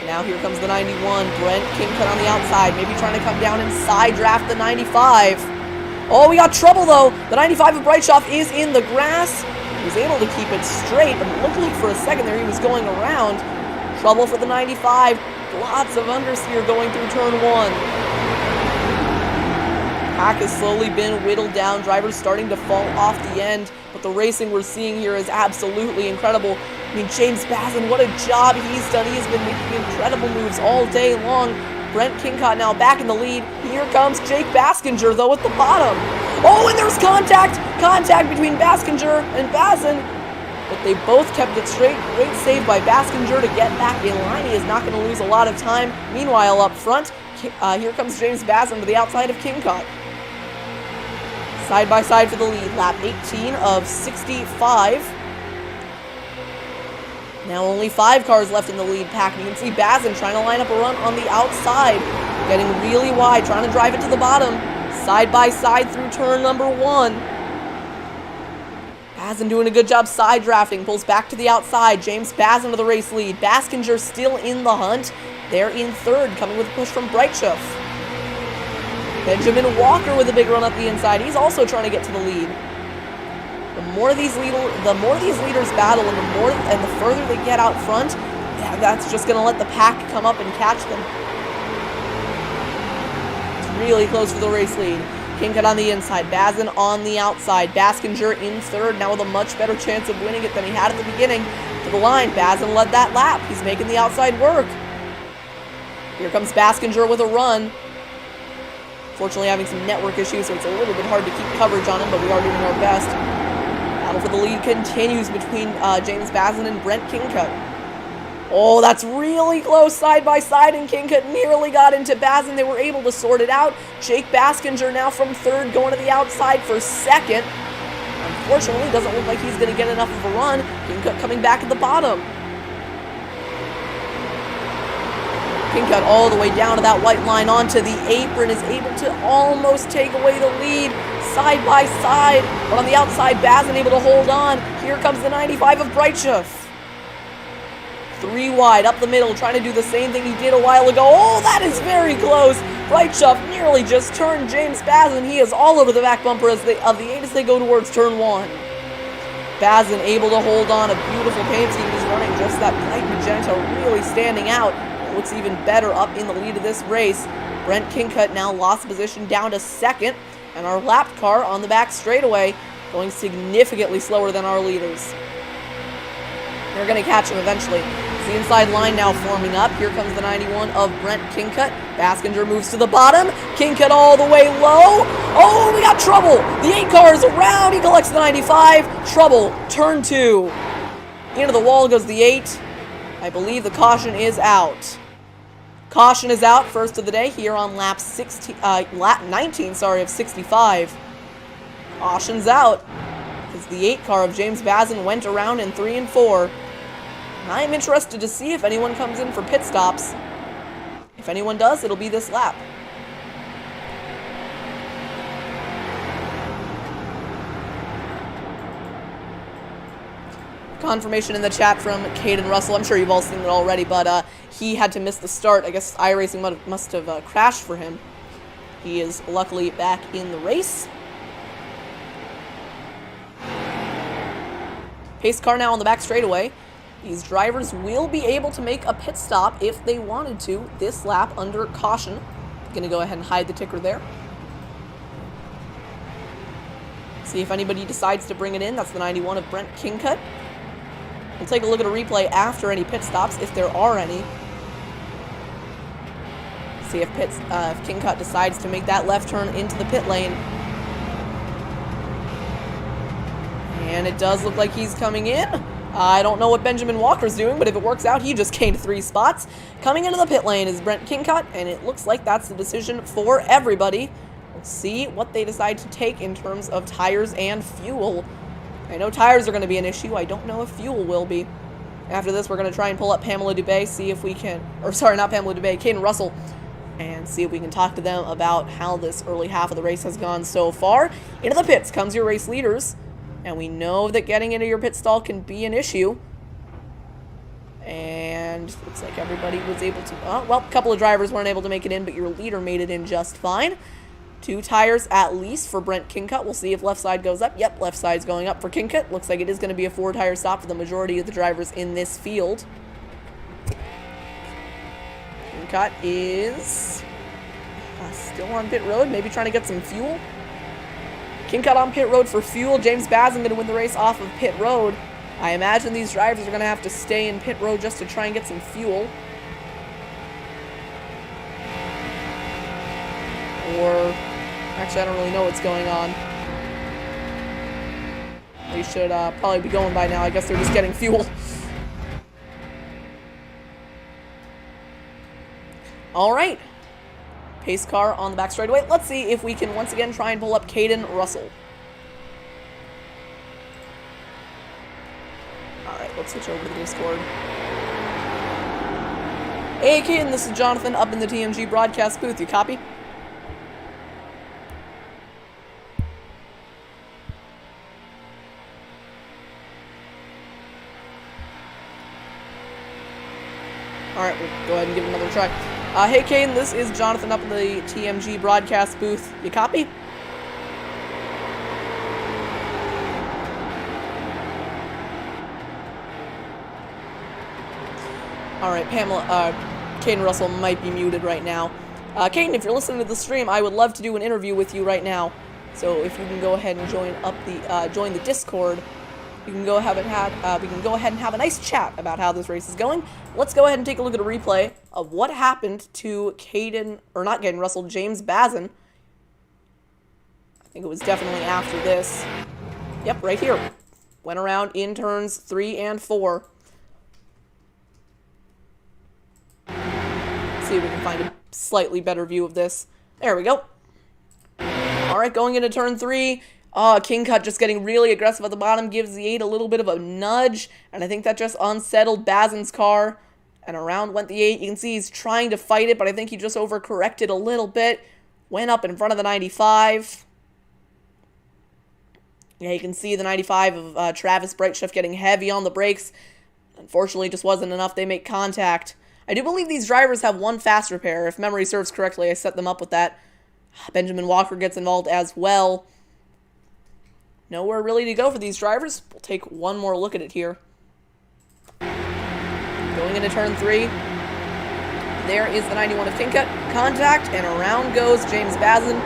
Now here comes the 91. Brent Kincut on the outside. Maybe trying to come down and side draft the 95. Oh, we got trouble, though. The 95 of Breitschuff is in the grass. He was able to keep it straight, but it looked like for a second there he was going around. Trouble for the 95. Lots of understeer going through turn 1. Pack has slowly been whittled down. Drivers starting to fall off the end, but the racing we're seeing here is absolutely incredible. I mean, James Bazin, what a job he's done. He has been making incredible moves all day long. Brent Kincut now back in the lead. Here comes Jake Baskinger, though, at the bottom. Oh, and there's contact! Contact between Baskinger and Bazin. But they both kept it straight. Great save by Baskinger to get back in line. He is not going to lose a lot of time. Meanwhile, up front, here comes James Bazin to the outside of Kincut. Side by side for the lead. Lap 18 of 65. Now only 5 cars left in the lead pack. You can see Bazin trying to line up a run on the outside. Getting really wide, trying to drive it to the bottom. Side by side through turn number 1. Bazin doing a good job side drafting. Pulls back to the outside. James Bazin to the race lead. Baskinger still in the hunt. They're in 3rd, coming with a push from Breitschuff. Benjamin Walker with a big run up the inside. He's also trying to get to the lead. The more these leaders battle, and the further they get out front, yeah, that's just going to let the pack come up and catch them. It's really close for the race lead. Kincut on the inside, Bazin on the outside. Baskinger in 3rd, now with a much better chance of winning it than he had at the beginning. To the line, Bazin led that lap. He's making the outside work. Here comes Baskinger with a run. Fortunately, having some network issues, so it's a little bit hard to keep coverage on him, but we are doing our best. Battle for the lead continues between James Bazin and Brent Kincut. Oh, that's really close side by side, and Kincut nearly got into Bazin. They were able to sort it out. Jake Baskinger now from 3rd, going to the outside for 2nd. Unfortunately, doesn't look like he's going to get enough of a run. Kincut coming back at the bottom. Kincut all the way down to that white line onto the apron, is able to almost take away the lead. Side by side, but on the outside, Bazin able to hold on. Here comes the 95 of Breitschuff. 3 wide, up the middle, trying to do the same thing he did a while ago. Oh, that is very close. Breitschuff nearly just turned James Bazin. He is all over the back bumper of the 8 as they go towards turn 1. Bazin able to hold on. A beautiful paint scheme. He's running just that bright magenta, really standing out. It looks even better up in the lead of this race. Brent Kincut now lost position down to 2nd. And our lapped car on the back straightaway going significantly slower than our leaders. They're going to catch him eventually. The inside line now forming up. Here comes the 91 of Brent Kincut. Baskinger moves to the bottom. Kincut all the way low. Oh, we got trouble. The 8 car is around. He collects the 95. Trouble. Turn 2. Into the wall goes the 8. I believe the caution is out. Caution is out, first of the day here on lap 19, of 65. Caution's out because the 8 car of James Bazin went around in 3 and 4. I am interested to see if anyone comes in for pit stops. If anyone does, it'll be this lap. Confirmation in the chat from Caden Russell. I'm sure you've all seen it already, but he had to miss the start. I guess iRacing must have crashed for him. He is luckily back in the race. Pace car now on the back straightaway. These drivers will be able to make a pit stop if they wanted to this lap under caution. Gonna go ahead and hide the ticker there. See if anybody decides to bring it in. That's the 91 of Brent Kingcutt. We'll take a look at a replay after any pit stops, if there are any. See if Kingcutt decides to make that left turn into the pit lane. And it does look like he's coming in. I don't know what Benjamin Walker's doing, but if it works out, he just gained 3 spots. Coming into the pit lane is Brent Kingcutt, and it looks like that's the decision for everybody. We'll see what they decide to take in terms of tires and fuel. I know tires are going to be an issue. I don't know if fuel will be. After this, we're going to try and pull up Pamela Dubé, see if we can, or sorry, not Pamela Dubé, Caden Russell, and see if we can talk to them about how this early half of the race has gone so far. Into the pits comes your race leaders. And we know that getting into your pit stall can be an issue. And looks like everybody was able to... well, a couple of drivers weren't able to make it in, but your leader made it in just fine. 2 tires at least for Brent Kingcutt. We'll see if left side goes up. Yep, left side's going up for Kingcutt. Looks like it is going to be a 4-tire stop for the majority of the drivers in this field. Kingcutt is still on pit road, maybe trying to get some fuel. Kingcutt on pit road for fuel. James Bazin going to win the race off of pit road. I imagine these drivers are going to have to stay in pit road just to try and get some fuel. Or, actually I don't really know what's going on. They should probably be going by now. I guess they're just getting fuel. Alright. Pace car on the back straightaway. Let's see if we can once again try and pull up Caden Russell. Alright, let's switch over to the Discord. Hey Caden, this is Jonathan up in the TMG broadcast booth. You copy? Alright, we'll go ahead and give it another try. Hey, Caden, this is Jonathan up in the TMG broadcast booth. You copy? Alright, Caden Russell might be muted right now. Caden, if you're listening to the stream, I would love to do an interview with you right now. So if you can go ahead and join the Discord, we can go ahead and have a nice chat about how this race is going. Let's go ahead and take a look at a replay of what happened to James Bazin. I think it was definitely after this. Yep, right here. Went around in turns 3 and 4. See if we can find a slightly better view of this. There we go. Alright, going into turn 3. Kingcutt just getting really aggressive at the bottom, gives the 8 a little bit of a nudge, and I think that just unsettled Bazin's car, and around went the 8. You can see he's trying to fight it, but I think he just overcorrected a little bit, went up in front of the 95. Yeah, you can see the 95 of Travis Brightshift getting heavy on the brakes. Unfortunately, just wasn't enough. They make contact. I do believe these drivers have 1 fast repair. If memory serves correctly, I set them up with that. Benjamin Walker gets involved as well. Nowhere really to go for these drivers. We'll take one more look at it here. Going into turn 3. There is the 91 of Kingcutt. Contact, and around goes James Bazin,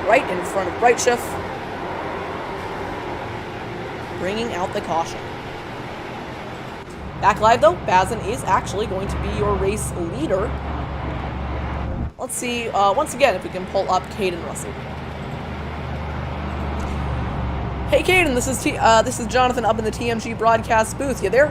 right in front of Brightshift, bringing out the caution. Back live though, Bazin is actually going to be your race leader. Let's see, once again, if we can pull up Caden Russell. Hey Caden, this is Jonathan up in the TMG broadcast booth. You there?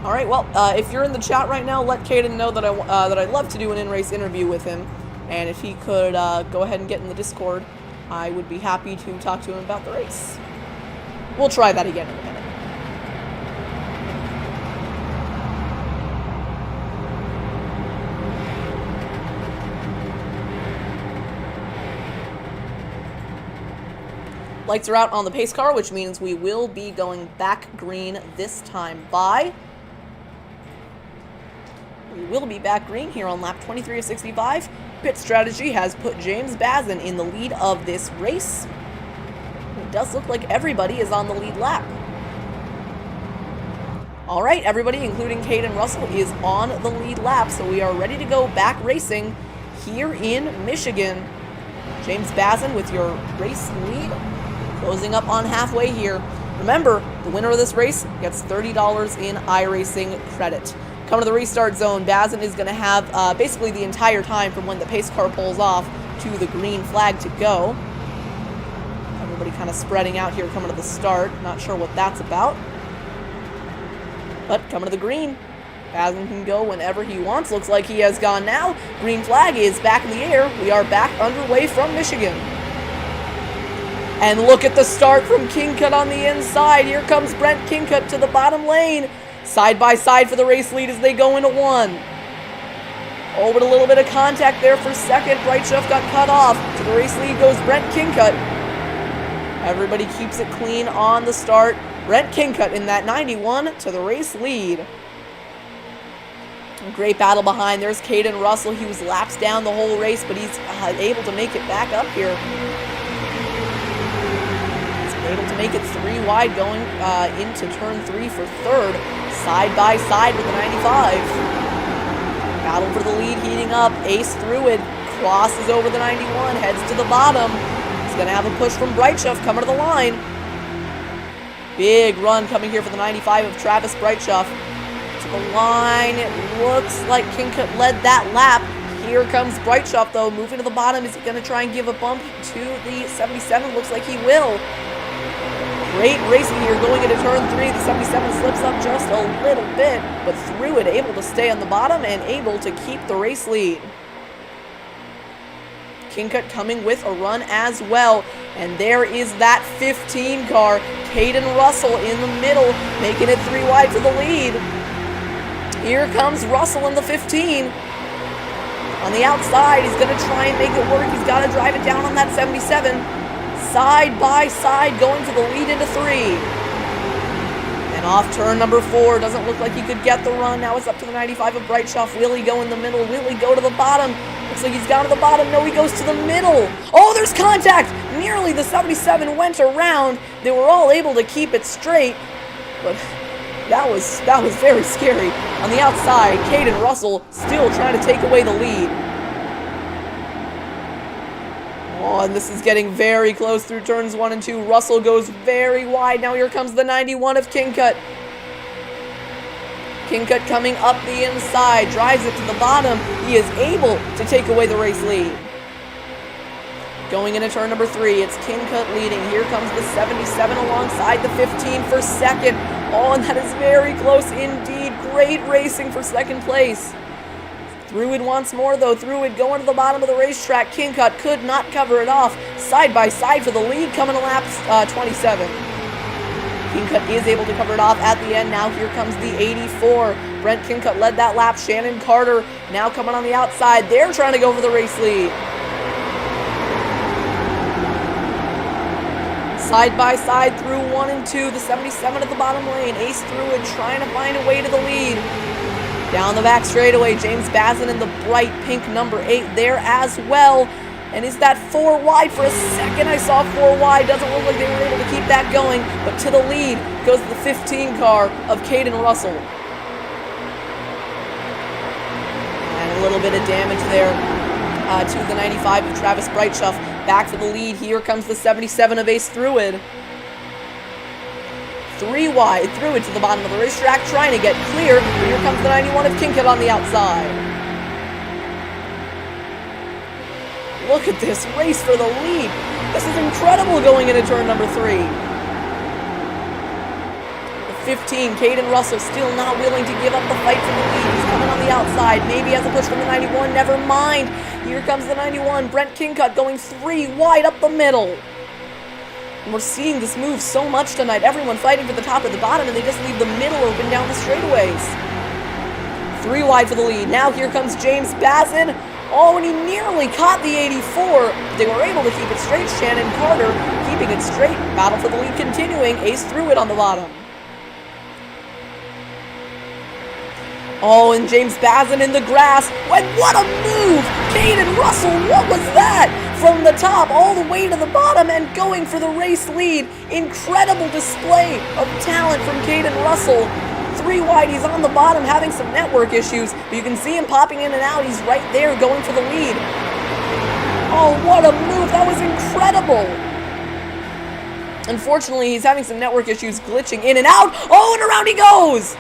All right. Well, if you're in the chat right now, let Caden know that I'd love to do an in-race interview with him, and if he could go ahead and get in the Discord, I would be happy to talk to him about the race. We'll try that again in a minute. Lights are out on the pace car, which means we will be going back green this time by. We will be back green here on lap 23 of 65. Pit strategy has put James Bazin in the lead of this race. It does look like everybody is on the lead lap. All right, everybody, including Caden Russell, is on the lead lap, so we are ready to go back racing here in Michigan. James Bazin with your race lead, closing up on halfway here. Remember, the winner of this race gets $30 in iRacing credit. Coming to the restart zone, Bazin is going to have basically the entire time from when the pace car pulls off to the green flag to go. Everybody kind of spreading out here coming to the start. Not sure what that's about. But coming to the green, Bazin can go whenever he wants. Looks like he has gone now. Green flag is back in the air. We are back underway from Michigan. And look at the start from Kingcut on the inside. Here comes Brent Kingcut to the bottom lane. Side by side for the race lead as they go into one. Oh, but a little bit of contact there for second. Breitschuff got cut off. To the race lead goes Brent Kingcut. Everybody keeps it clean on the start. Brent Kingcut in that 91 to the race lead. Great battle behind. There's Caden Russell. He was laps down the whole race, but he's able to make it back up here. Able to make it 3 wide going into turn 3 for third. Side by side with the 95. Battle for the lead heating up. Ace Thruid crosses over the 91, heads to the bottom. He's going to have a push from Breitschuff coming to the line. Big run coming here for the 95 of Travis Breitschuff. To the line. It looks like Kingcut led that lap. Here comes Breitschuff, though, moving to the bottom. Is he going to try and give a bump to the 77? Looks like he will. Great racing here going into turn 3. The 77 slips up just a little bit, but through it, able to stay on the bottom and able to keep the race lead. Kingcut coming with a run as well. And there is that 15 car. Caden Russell in the middle, making it 3 wide for the lead. Here comes Russell in the 15. On the outside, he's going to try and make it work. He's got to drive it down on that 77. Side by side, going for the lead into 3. And off turn number 4. Doesn't look like he could get the run. Now it's up to the 95 of Breitschuff. Will he go in the middle? Will he go to the bottom? Looks like he's gone to the bottom. No, he goes to the middle. Oh, there's contact! Nearly the 77 went around. They were all able to keep it straight. But that was very scary. On the outside, Caden Russell still trying to take away the lead. Oh, and this is getting very close through turns 1 and 2. Russell goes very wide. Now here comes the 91 of Kingcut. Kingcut coming up the inside, drives it to the bottom. He is able to take away the race lead. Going into turn number 3, it's Kingcut leading. Here comes the 77 alongside the 15 for second. Oh, and that is very close indeed. Great racing for second place. Thruid once more, though. Thruid going to the bottom of the racetrack. Kingcut could not cover it off. Side by side for the lead coming to lap 27. Kingcut is able to cover it off at the end. Now here comes the 84. Brent Kingcut led that lap. Shannon Carter now coming on the outside. They're trying to go for the race lead. Side by side through 1 and 2. The 77 at the bottom lane. Ace Thruid trying to find a way to the lead. Down the back straightaway, James Bazin in the bright pink number 8 there as well. And is that 4 wide? For a second I saw 4 wide. Doesn't look like they were able to keep that going. But to the lead goes the 15 car of Caden Russell. And a little bit of damage there to the 95 of Travis Breitschuff. Back for the lead. Here comes the 77 of Ace Thruid. 3 wide, through it to the bottom of the racetrack, trying to get clear. Here comes the 91 of Kingcut on the outside. Look at this race for the lead. This is incredible going into turn number 3. The 15, Caden Russell, still not willing to give up the fight for the lead. He's coming on the outside. Maybe has a push from the 91. Never mind. Here comes the 91. Brent Kingcut going 3 wide up the middle. And we're seeing this move so much tonight. Everyone fighting for the top and the bottom, and they just leave the middle open down the straightaways. 3 wide for the lead. Now here comes James Bazin. Oh, and he nearly caught the 84. They were able to keep it straight. Shannon Carter, he keeping it straight. Battle for the lead continuing. Ace through it on the bottom. Oh, and James Bazin in the grass. What a move! Caden Russell, what was that? From the top all the way to the bottom and going for the race lead. Incredible display of talent from Caden Russell. 3 wide, he's on the bottom having some network issues, but you can see him popping in and out. He's right there going for the lead. Oh, what a move! That was incredible! Unfortunately, he's having some network issues, glitching in and out. Oh, and around he goes!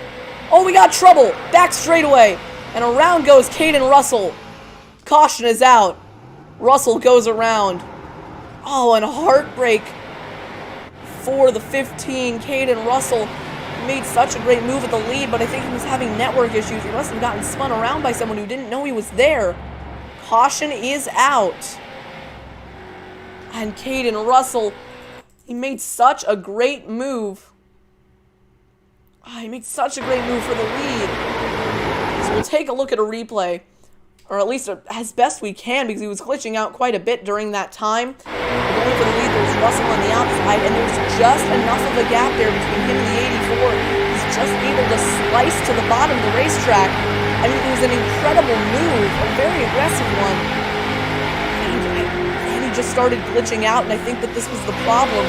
Oh, we got trouble. Back straightaway. And around goes Caden Russell. Caution is out. Russell goes around. Oh, and a heartbreak for the 15. Caden Russell made such a great move at the lead, but I think he was having network issues. He must have gotten spun around by someone who didn't know he was there. Caution is out. And Caden Russell, he made such a great move. He made such a great move for the lead. So we'll take a look at a replay, or at least as best we can, because he was glitching out quite a bit during that time. Going for the lead, there's Russell on the outside, and there's just enough of a gap there between him and the 84. He's just able to slice to the bottom of the racetrack. I mean, it was an incredible move, a very aggressive one. And he just started glitching out, and I think that this was the problem.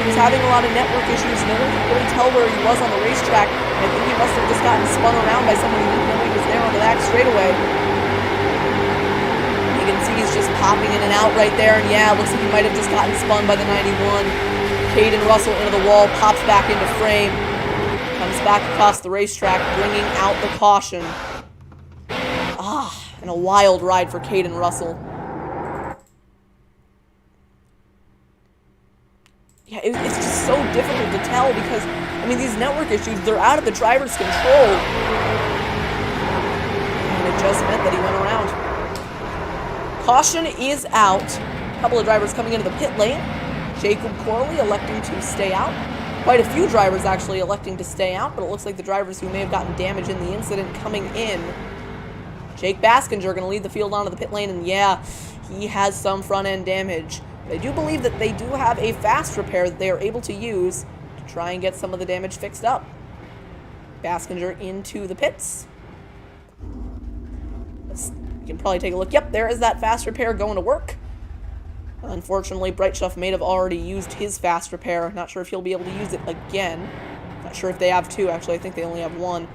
He was having a lot of network issues. No one could really tell where he was on the racetrack. And I think he must have just gotten spun around by someone who didn't know he was there on the back straightaway. You can see he's just popping in and out right there. And yeah, it looks like he might have just gotten spun by the 91. Caden Russell into the wall, pops back into frame. Comes back across the racetrack, bringing out the caution. And a wild ride for Caden Russell. Yeah, it's just so difficult to tell because, I mean, these network issues, they're out of the driver's control. And it just meant that he went around. Caution is out. A couple of drivers coming into the pit lane. Jacob Corley electing to stay out. Quite a few drivers actually electing to stay out, but it looks like the drivers who may have gotten damage in the incident coming in. Jake Baskinger going to lead the field onto the pit lane, and yeah, he has some front-end damage. I do believe that they do have a fast repair that they are able to use to try and get some of the damage fixed up. Baskinger into the pits. You can probably take a look. Yep, there is that fast repair going to work. Unfortunately, Brightshuff may have already used his fast repair. Not sure if he'll be able to use it again. Not sure if they have 2, actually. I think they only have 1.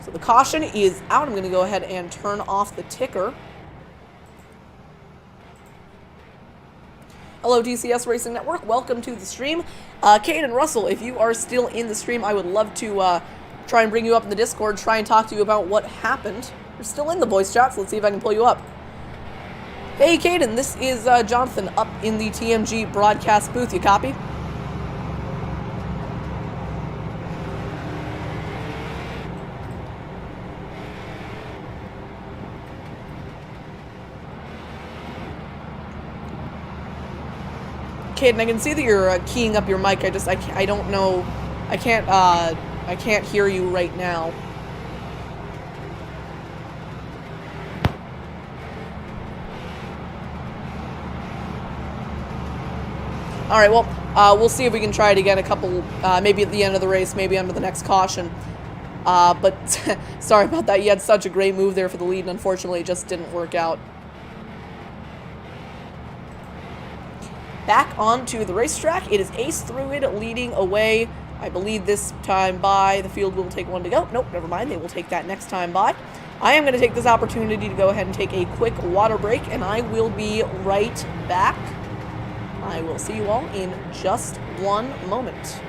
So the caution is out. I'm going to go ahead and turn off the ticker. Hello, DCS Racing Network. Welcome to the stream. Caden Russell, if you are still in the stream, I would love to try and bring you up in the Discord, try and talk to you about what happened. You're still in the voice chat, so let's see if I can pull you up. Hey, Caden, this is Jonathan up in the TMG broadcast booth. You copy? Caden, I can see that you're keying up your mic. I don't know. I can't hear you right now. All right, well, we'll see if we can try it again a couple, maybe at the end of the race, maybe under the next caution. But sorry about that. You had such a great move there for the lead, and unfortunately it just didn't work out. Back onto the racetrack. It is Ace through it, leading away. I believe this time by. The field will take 1 to go. Nope, never mind. They will take that next time by. I am going to take this opportunity to go ahead and take a quick water break, and I will be right back. I will see you all in just 1 moment.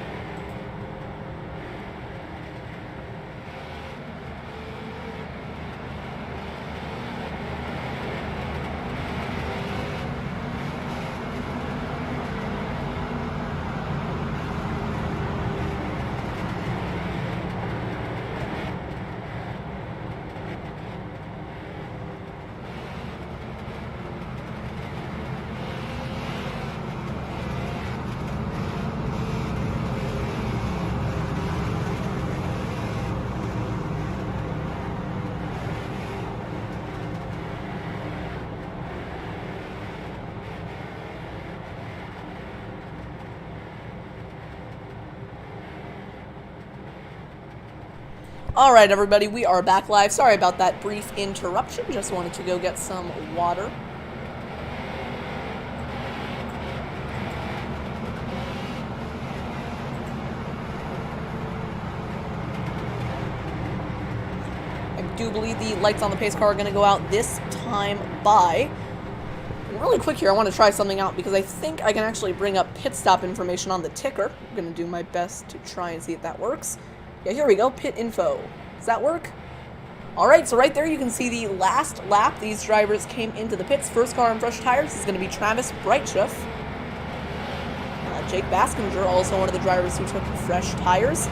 Alright, everybody, we are back live. Sorry about that brief interruption. Just wanted to go get some water. I do believe the lights on the pace car are going to go out this time by. Really quick here, I want to try something out because I think I can actually bring up pit stop information on the ticker. I'm going to do my best to try and see if that works. Yeah, here we go, pit info. Does that work? Alright, so right there you can see the last lap these drivers came into the pits. First car on fresh tires is going to be Travis Breitschuff. Jake Baskinger, also one of the drivers who took fresh tires.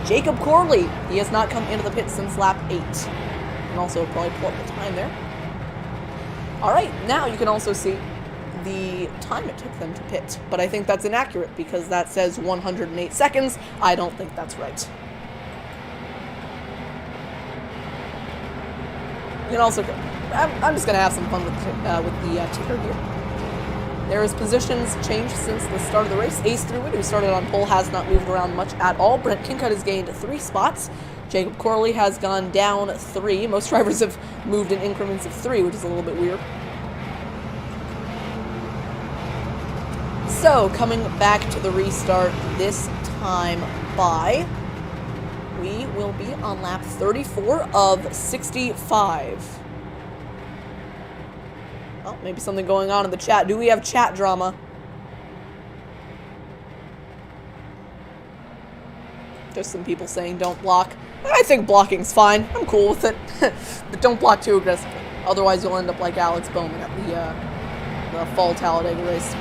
Jacob Corley, he has not come into the pits since lap 8. And also probably pull up the time there. Alright, now you can also see the time it took them to pit. But I think that's inaccurate because that says 108 seconds. I don't think that's right. You can also, I'm just going to have some fun with the ticker here. There is positions changed since the start of the race. Ace Thruid, who started on pole, has not moved around much at all. Brent Kincutt has gained 3 spots. Jacob Corley has gone down 3. Most drivers have moved in increments of 3, which is a little bit weird. So, coming back to the restart this time by, we will be on lap 34 of 65. Oh, maybe something going on in the chat. Do we have chat drama? There's some people saying don't block. I think blocking's fine. I'm cool with it. But don't block too aggressively. Otherwise, you'll end up like Alex Bowman at the fall Talladega race.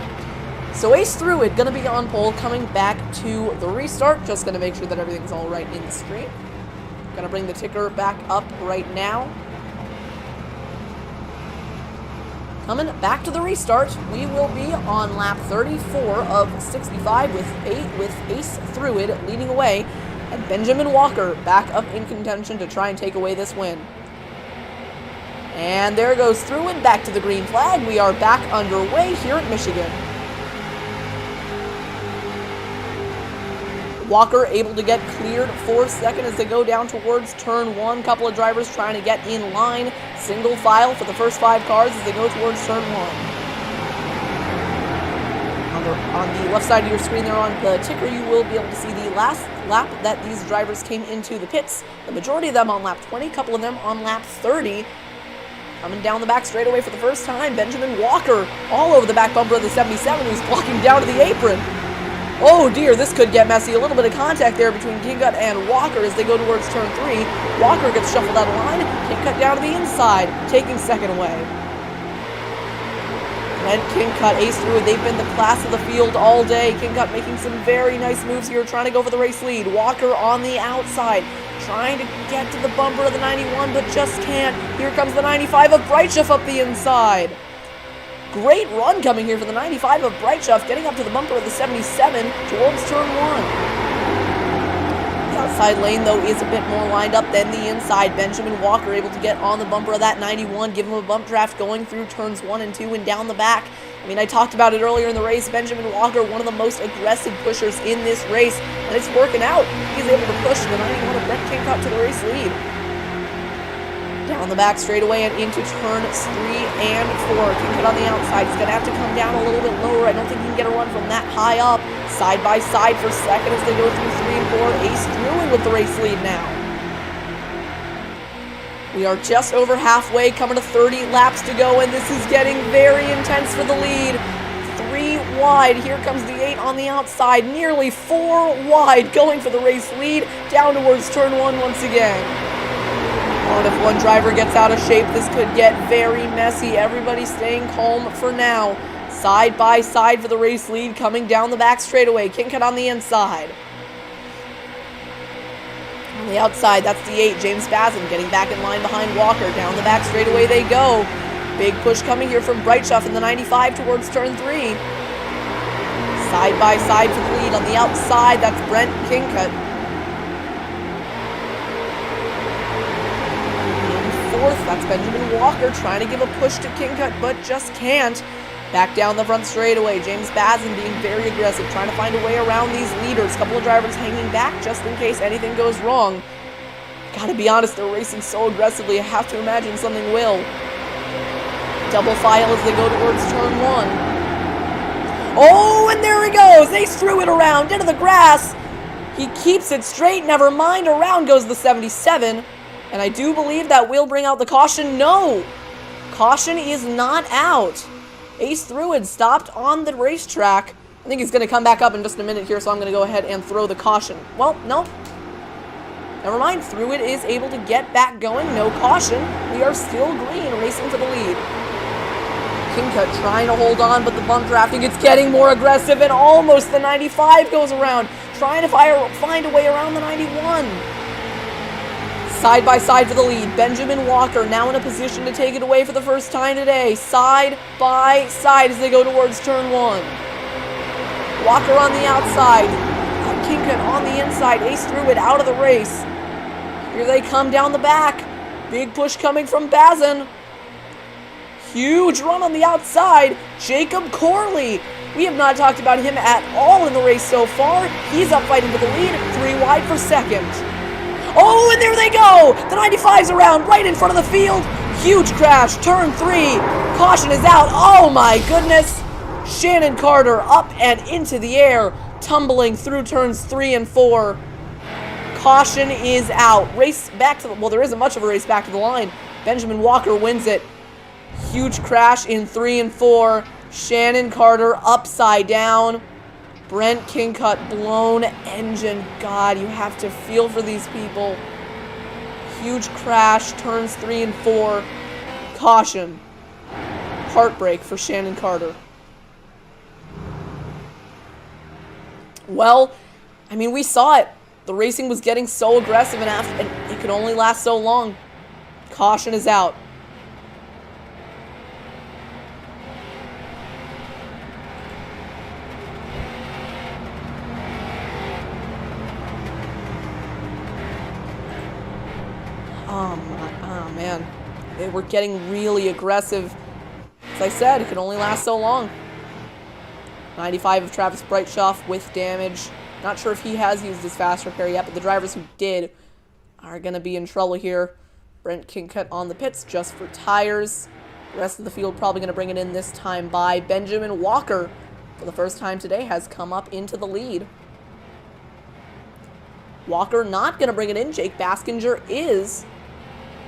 So Ace Thruid gonna be on pole, coming back to the restart. Just gonna make sure that everything's all right in the screen. Gonna bring the ticker back up right now. Coming back to the restart, we will be on lap 34 of 65 with Ace Thruid leading away, and Benjamin Walker back up in contention to try and take away this win. And there goes Thruid back to the green flag. We are back underway here at Michigan. Walker able to get cleared for second as they go down towards turn 1. Couple of drivers trying to get in line. Single file for the first 5 cars as they go towards turn 1. On the left side of your screen there on the ticker, you will be able to see the last lap that these drivers came into the pits. The majority of them on lap 20, a couple of them on lap 30. Coming down the back straightaway for the first time, Benjamin Walker all over the back bumper of the 77, who's blocking down to the apron. Oh dear, this could get messy. A little bit of contact there between Kincutt and Walker as they go towards turn 3. Walker gets shuffled out of line. Kincutt down to the inside, taking second away. And Kincutt, Ace Thruid, they've been the class of the field all day. Kincutt making some very nice moves here, trying to go for the race lead. Walker on the outside, trying to get to the bumper of the 91, but just can't. Here comes the 95 of Breitschuff up the inside. Great run coming here for the 95 of Breitschuff, getting up to the bumper of the 77 towards turn 1. The outside lane, though, is a bit more lined up than the inside. Benjamin Walker able to get on the bumper of that 91, give him a bump draft going through turns 1 and 2 and down the back. I mean, I talked about it earlier in the race. Benjamin Walker, one of the most aggressive pushers in this race, and it's working out. He's able to push the 91 of Brent Kincutt to the race lead. Down the back straightaway and into turns 3 and 4. Kincutt on the outside. He's going to have to come down a little bit lower. I don't think he can get a run from that high up. Side by side for second as they go through 3 and 4. Ace Thruid with the race lead now. We are just over halfway, coming to 30 laps to go, and this is getting very intense for the lead. 3 wide. Here comes the 8 on the outside. Nearly 4 wide, going for the race lead. Down towards turn 1 once again. And if one driver gets out of shape, this could get very messy. Everybody staying calm for now. Side by side for the race lead, coming down the back straightaway. Kincutt on the inside. On the outside, that's the 8, James Bazin, getting back in line behind Walker. Down the back straightaway they go. Big push coming here from Breitschuff in the 95 towards turn 3. Side by side for the lead. On the outside, that's Brent Kincutt. Fourth, that's Benjamin Walker trying to give a push to Kincutt, but just can't. Back down the front straightaway, James Bazin being very aggressive, trying to find a way around these leaders. A couple of drivers hanging back just in case anything goes wrong. Gotta be honest, they're racing so aggressively, I have to imagine something will. Double file as they go towards turn 1. Oh, and there he goes! Ace threw it around into the grass. He keeps it straight, never mind. Around goes the 77. And I do believe that will bring out the caution. No! Caution is not out. Ace threw it, stopped on the racetrack. I think he's going to come back up in just a minute here, so I'm going to go ahead and throw the caution. Well, no. Never mind. Threw it is able to get back going. No caution. We are still green, racing for the lead. Kincut trying to hold on, but the bump drafting, it's getting more aggressive, and almost the 95 goes around. Trying to find a way around the 91. Side by side for the lead. Benjamin Walker now in a position to take it away for the first time today. Side by side as they go towards turn 1. Walker on the outside. Kincut on the inside. Ace threw it out of the race. Here they come down the back. Big push coming from Bazin. Huge run on the outside. Jacob Corley. We have not talked about him at all in the race so far. He's up fighting for the lead. 3 wide for second. Oh, and there they go! The 95's around, right in front of the field. Huge crash, turn 3. Caution is out. Oh my goodness. Shannon Carter up and into the air, tumbling through turns 3 and 4. Caution is out. Race back to the, well, there isn't much of a race back to the line. Benjamin Walker wins it. Huge crash in 3 and 4. Shannon Carter upside down. Brent Kincut, blown engine. God, you have to feel for these people. Huge crash, turns 3 and 4. Caution. Heartbreak for Shannon Carter. Well, I mean, we saw it. The racing was getting so aggressive, and it could only last so long. Caution is out. Oh man, they were getting really aggressive. As I said, it could only last so long. 95 of Travis Breitschoff with damage. Not sure if he has used his fast repair yet, but the drivers who did are going to be in trouble here. Brent Kincut on the pits just for tires. The rest of the field probably going to bring it in this time by Benjamin Walker. For the first time today has come up into the lead. Walker not going to bring it in. Jake Baskinger is.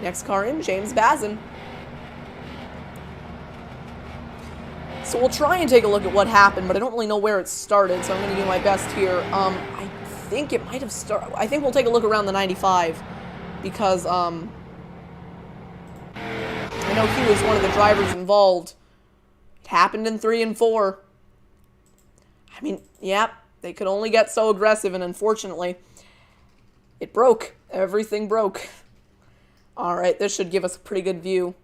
Next car in, James Bazin. So we'll try and take a look at what happened, but I don't really know where it started, so I'm going to do my best here. I think it might have started. I think we'll take a look around the 95, because I know he was one of the drivers involved. It happened in 3 and 4. I mean, yeah, they could only get so aggressive, and unfortunately, it broke. Everything broke. All right, this should give us a pretty good view.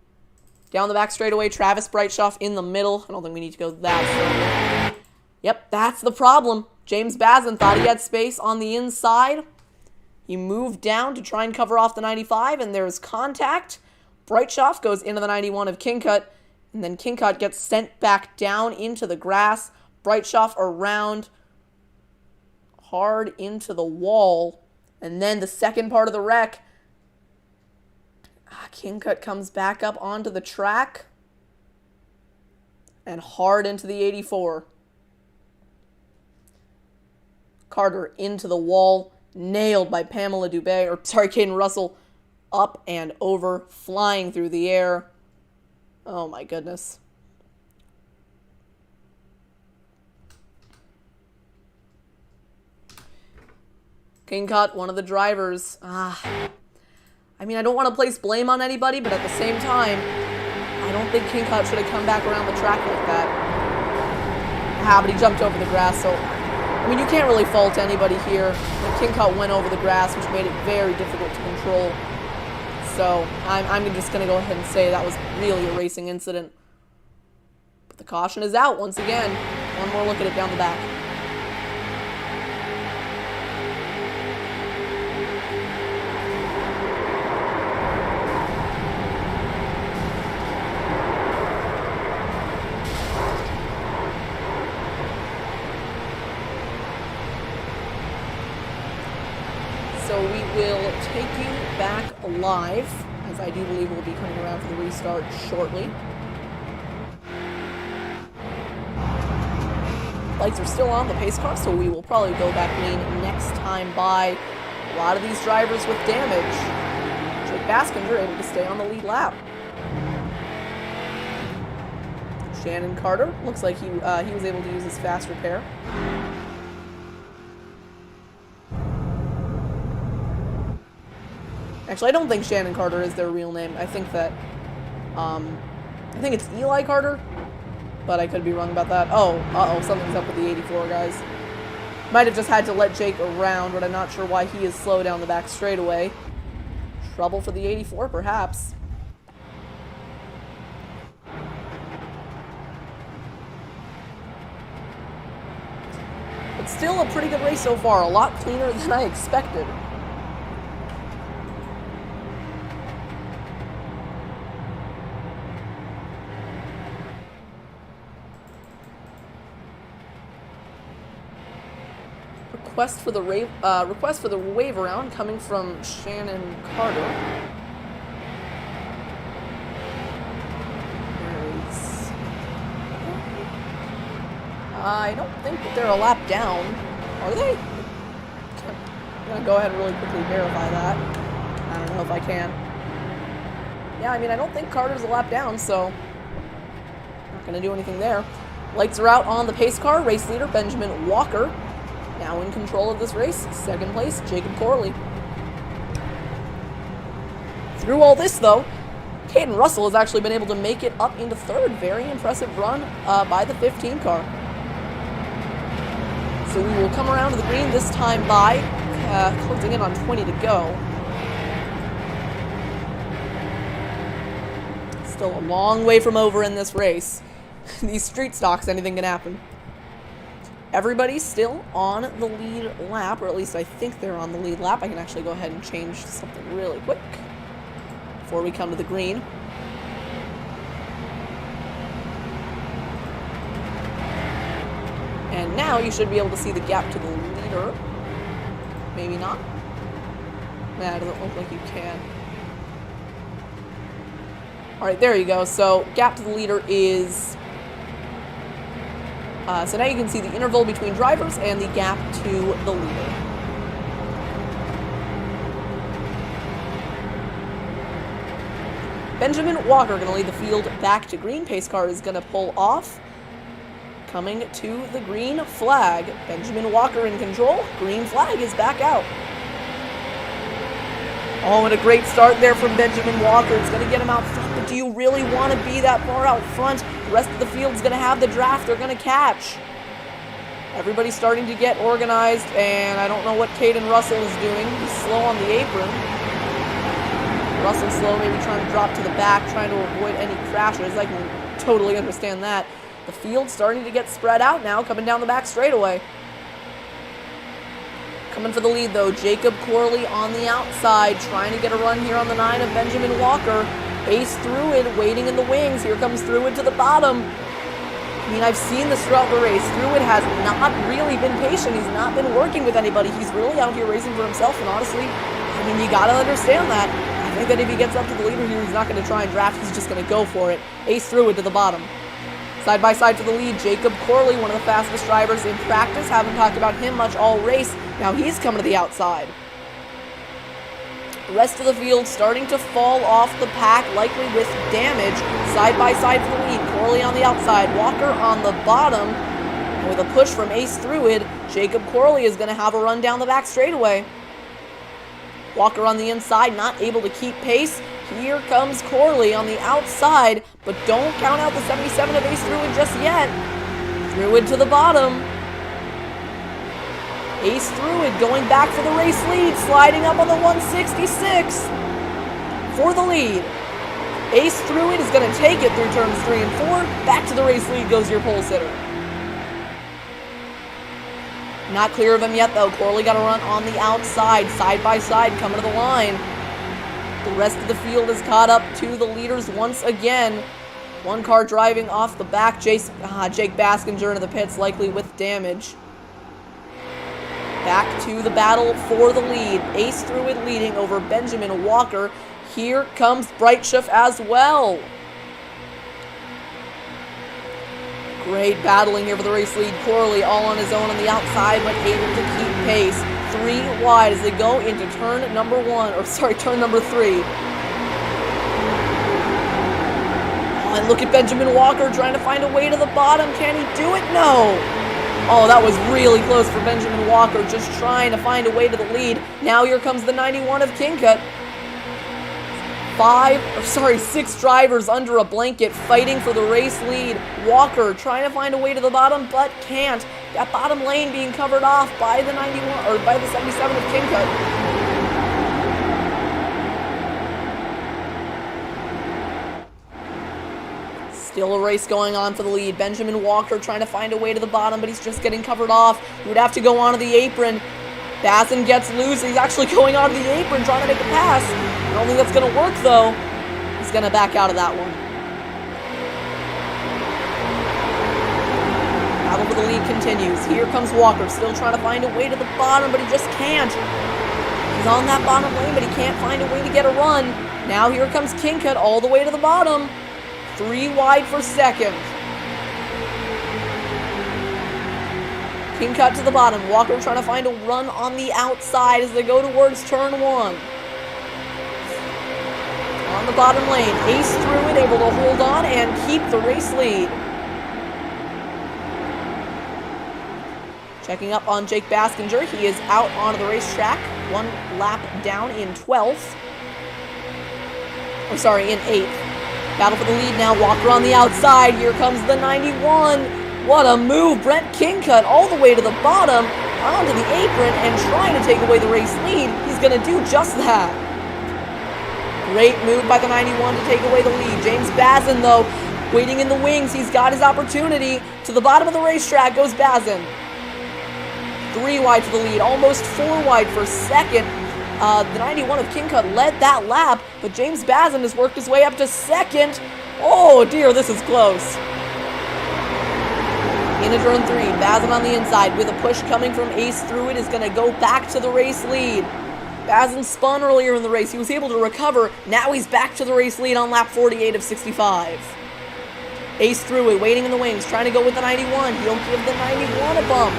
Down the back straightaway, Travis Breitschoff in the middle. I don't think we need to go that slow. Yep, that's the problem. James Bazin thought he had space on the inside. He moved down to try and cover off the 95, and there's contact. Breitschoff goes into the 91 of Kincut, and then Kincut gets sent back down into the grass. Breitschoff around hard into the wall. And then the second part of the wreck, Kincut comes back up onto the track and hard into the 84. Carter into the wall, nailed by Pamela Dubé, or sorry, Caden Russell, up and over, flying through the air. Oh my goodness. Kincut, one of the drivers. I mean, I don't want to place blame on anybody, but at the same time, I don't think Kincut should have come back around the track like that. But he jumped over the grass, so, I mean, you can't really fault anybody here. But Kincut went over the grass, which made it very difficult to control. So, I'm just going to go ahead and say that was really a racing incident. But the caution is out once again. One more look at it down the back. So we will take you back live, as I do believe we'll be coming around for the restart shortly. Lights are still on the pace car, so we will probably go back lean next time by. A lot of these drivers with damage. Jake Baskinger able to stay on the lead lap. Shannon Carter looks like he was able to use his fast repair. Actually, I don't think Shannon Carter is their real name. I think that, I think it's Eli Carter, but I could be wrong about that. Oh, something's up with the 84, guys. Might have just had to let Jake around, but I'm not sure why he is slow down the back straightaway. Trouble for the 84, perhaps. But still a pretty good race so far. A lot cleaner than I expected. Request for the wave around coming from Shannon Carter. I don't think that they're a lap down. Are they? I'm gonna go ahead and really quickly verify that. I don't know if I can. Yeah, I mean, I don't think Carter's a lap down, so not gonna do anything there. Lights are out on the pace car. Race leader Benjamin Walker now in control of this race. Second place, Jacob Corley. Through all this, though, Caden Russell has actually been able to make it up into third. Very impressive run by the 15 car. So we will come around to the green this time by, closing in on 20 to go. Still a long way from over in this race. These street stocks, anything can happen. Everybody's still on the lead lap, or at least I think they're on the lead lap. I can actually go ahead and change something really quick before we come to the green. And now you should be able to see the gap to the leader. Maybe not. Nah, it doesn't look like you can. Alright, there you go. So, gap to the leader is... so now you can see the interval between drivers and the gap to the leader. Benjamin Walker going to lead the field back to green. Pace car is going to pull off. Coming to the green flag. Benjamin Walker in control. Green flag is back out. Oh, and a great start there from Benjamin Walker. It's going to get him out front, but do you really want to be that far out front? The rest of the field's going to have the draft. They're going to catch. Everybody's starting to get organized, and I don't know what Caden Russell is doing. He's slow on the apron. Russell's slow, maybe trying to drop to the back, trying to avoid any crashes. I can totally understand that. The field's starting to get spread out now, coming down the back straightaway. Coming for the lead, though, Jacob Corley on the outside, trying to get a run here on the 9 of Benjamin Walker. Ace Thruid waiting in the wings. Here comes Thruid to the bottom. I mean, I've seen this throughout the race. Thruid has not really been patient. He's not been working with anybody. He's really out here racing for himself, and honestly, I mean, you gotta understand that. I think that if he gets up to the leader here, he's not going to try and draft. He's just going to go for it. Ace Thruid to the bottom. Side by side for the lead, Jacob Corley, one of the fastest drivers in practice. Haven't talked about him much all race. Now he's coming to the outside. The rest of the field starting to fall off the pack, likely with damage. Side by side for the lead, Corley on the outside, Walker on the bottom. And with a push from Ace Thruid, Jacob Corley is going to have a run down the back straightaway. Walker on the inside, not able to keep pace. Here comes Corley on the outside, but don't count out the 77 of Ace Thruid just yet. Thruid to the bottom. Ace Thruid going back for the race lead, sliding up on the 166 for the lead. Ace Thruid is going to take it through turns 3 and 4. Back to the race lead goes your pole sitter. Not clear of him yet, though. Corley got a run on the outside, side by side, coming to the line. The rest of the field is caught up to the leaders once again. One car driving off the back. Jake Baskinger into the pits, likely with damage. Back to the battle for the lead. Ace through it leading over Benjamin Walker. Here comes Brightshift as well. Great battling here for the race lead. Corley all on his own on the outside, but able to keep pace. 3 wide as they go into turn number 3. Oh, and look at Benjamin Walker trying to find a way to the bottom. Can he do it? No. Oh, that was really close for Benjamin Walker, just trying to find a way to the lead. Now here comes the 91 of Kincut. 6 drivers under a blanket fighting for the race lead. Walker trying to find a way to the bottom, but can't. That bottom lane being covered off by the 91 or by the 77 of Kincut. Still a race going on for the lead. Benjamin Walker trying to find a way to the bottom, but he's just getting covered off. He would have to go onto the apron. Bazin gets loose. He's actually going onto the apron trying to make a pass. I don't think that's going to work, though. He's going to back out of that one. Battle for the lead continues. Here comes Walker, still trying to find a way to the bottom, but he just can't. He's on that bottom lane, but he can't find a way to get a run. Now here comes Kincut all the way to the bottom. 3 wide for second. Kincut to the bottom. Walker trying to find a run on the outside as they go towards turn 1. On the bottom lane, Ace through it, able to hold on and keep the race lead. Checking up on Jake Baskinger. He is out onto the racetrack. 1 lap down in 12th. I'm sorry, in 8th. Battle for the lead now. Walker on the outside. Here comes the 91. What a move. Brent Kincut all the way to the bottom, onto the apron, and trying to take away the race lead. He's going to do just that. Great move by the 91 to take away the lead. James Bazin, though, waiting in the wings. He's got his opportunity. To the bottom of the racetrack goes Bazin. 3 wide for the lead, almost 4 wide for second. The 91 of Kincut led that lap, but James Bazin has worked his way up to second. Oh dear, this is close. Into turn 3, Bazin on the inside with a push coming from Ace through it is going to go back to the race lead. Bazin spun earlier in the race. He was able to recover. Now he's back to the race lead on lap 48 of 65. Ace through it, waiting in the wings, trying to go with the 91. He'll give the 91 a bump.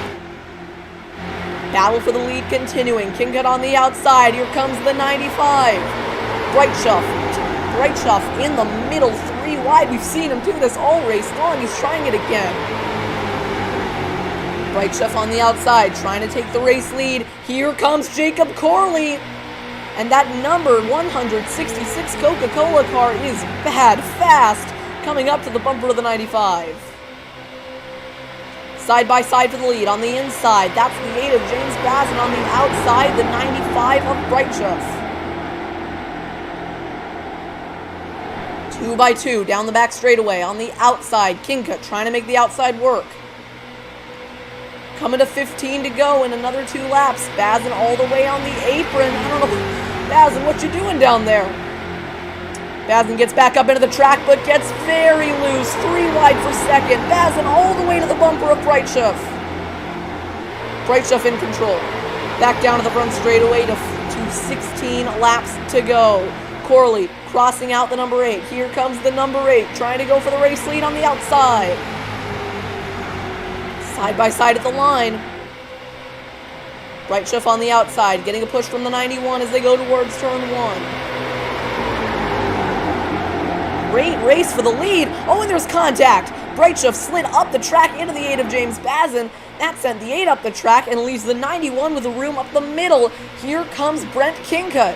Battle for the lead continuing. Kincut on the outside. Here comes the 95. Brightshift in the middle, 3 wide. We've seen him do this all race long. He's trying it again. Brightshift on the outside, trying to take the race lead. Here comes Jacob Corley. And that number 166 Coca-Cola car is bad fast, coming up to the bumper of the 95. Side by side for the lead on the inside. That's the 8 of James Bazin on the outside, the 95 of Brightshift. 2 by 2 down the back straightaway on the outside. Kincut trying to make the outside work. Coming to 15 to go in another 2 laps. Bazin all the way on the apron. I don't know, Bazin, what you doing down there? Bazin gets back up into the track, but gets very loose. 3 wide for second. Bazin all the way to the bumper of Brightshift. Brightshift in control. Back down to the front straightaway to 16 laps to go. Corley crossing out the number 8. Here comes the number 8, trying to go for the race lead on the outside. Side by side at the line. Brightshift on the outside, getting a push from the 91 as they go towards turn 1. Great race for the lead. Oh, and there's contact. Brightshift slid up the track into the 8 of James Bazin. That sent the 8 up the track and leaves the 91 with a room up the middle. Here comes Brent Kincut.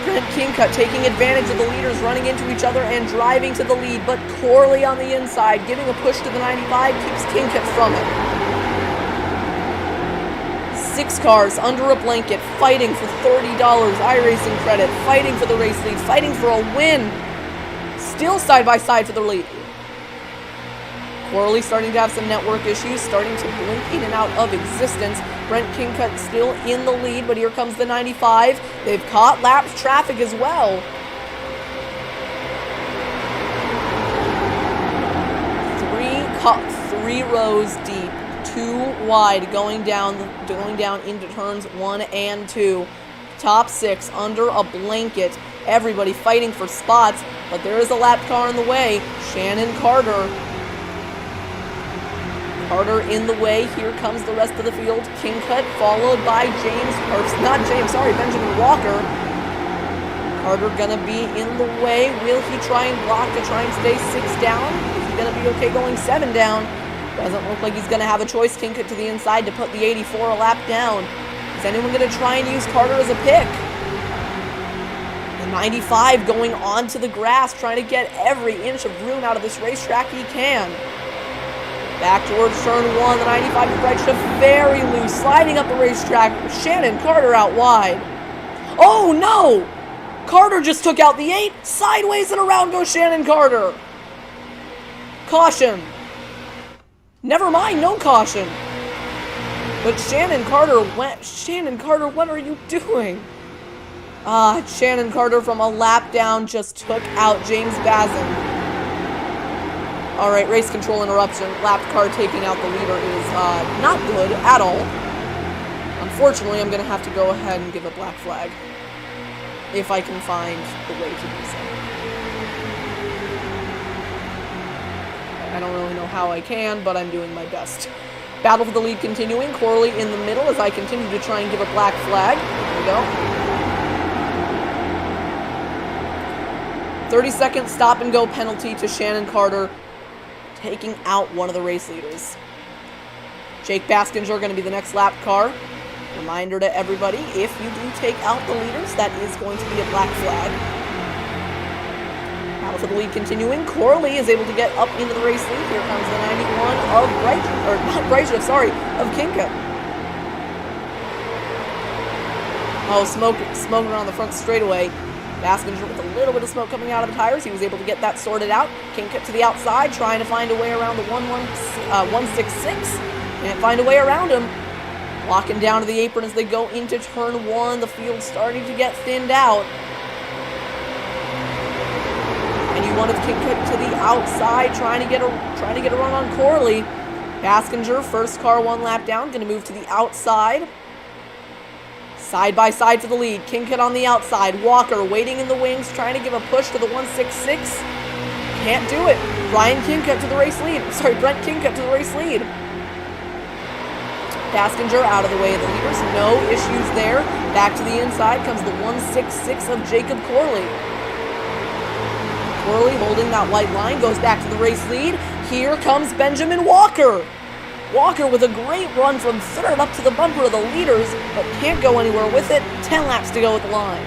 Brent Kincut taking advantage of the leaders running into each other and driving to the lead, but Corley on the inside giving a push to the 95 keeps Kincut from it. 6 cars under a blanket fighting for $30 iRacing credit, fighting for the race lead, fighting for a win. Still side by side for the lead. Corley starting to have some network issues, starting to blink in and out of existence. Brent Kincut still in the lead, but here comes the 95. They've caught lap traffic as well. 3 rows deep. too wide going down into turns 1 and 2. Top 6 under a blanket. Everybody fighting for spots, but there is a lap car in the way. Shannon Carter. Carter in the way. Here comes the rest of the field. Kingcut followed by Benjamin Walker. Carter gonna be in the way. Will he try and block to try and stay 6 down? Is he gonna be okay going 7 down? Doesn't look like he's gonna have a choice. Kingcut to the inside to put the 84 a lap down. Is anyone gonna try and use Carter as a pick? The 95 going onto the grass, trying to get every inch of room out of this racetrack he can. Back towards turn 1, the 95 to right shift, very loose, sliding up the racetrack. Shannon Carter out wide. Oh no! Carter just took out the 8, sideways and around goes Shannon Carter. Caution. Never mind, no caution. But Shannon Carter, what are you doing? Shannon Carter from a lap down just took out James Bazin. Alright, race control interruption. Lap car taking out the leader is not good at all. Unfortunately, I'm going to have to go ahead and give a black flag. If I can find the way to do so. I don't really know how I can, but I'm doing my best. Battle for the lead continuing. Corley in the middle as I continue to try and give a black flag. There we go. 30-second stop and go penalty to Shannon Carter, taking out one of the race leaders. Jake Baskinger going to be the next lap car. Reminder to everybody, if you do take out the leaders, that is going to be a black flag. Battle for the lead continuing. Corley is able to get up into the race lead. Here comes the 91 of Kingcut. Oh, smoke around the front straightaway. Baskinger with a little bit of smoke coming out of the tires. He was able to get that sorted out. Kingcut to the outside, trying to find a way around the 166. Can't find a way around him. Walking down to the apron as they go into turn 1. The field's starting to get thinned out. And you wanted Kingcut to the outside, trying to get a run on Corley. Baskinger, first car 1 lap down, going to move to the outside. Side by side for the lead. Kingcut on the outside. Walker waiting in the wings, trying to give a push to the 166. Can't do it. Brent Kingcut to the race lead. Baskinger out of the way of the leaders. No issues there. Back to the inside comes the 166 of Jacob Corley. Corley holding that white line, goes back to the race lead. Here comes Benjamin Walker. Walker with a great run from third up to the bumper of the leaders, but can't go anywhere with it. 10 laps to go at the line.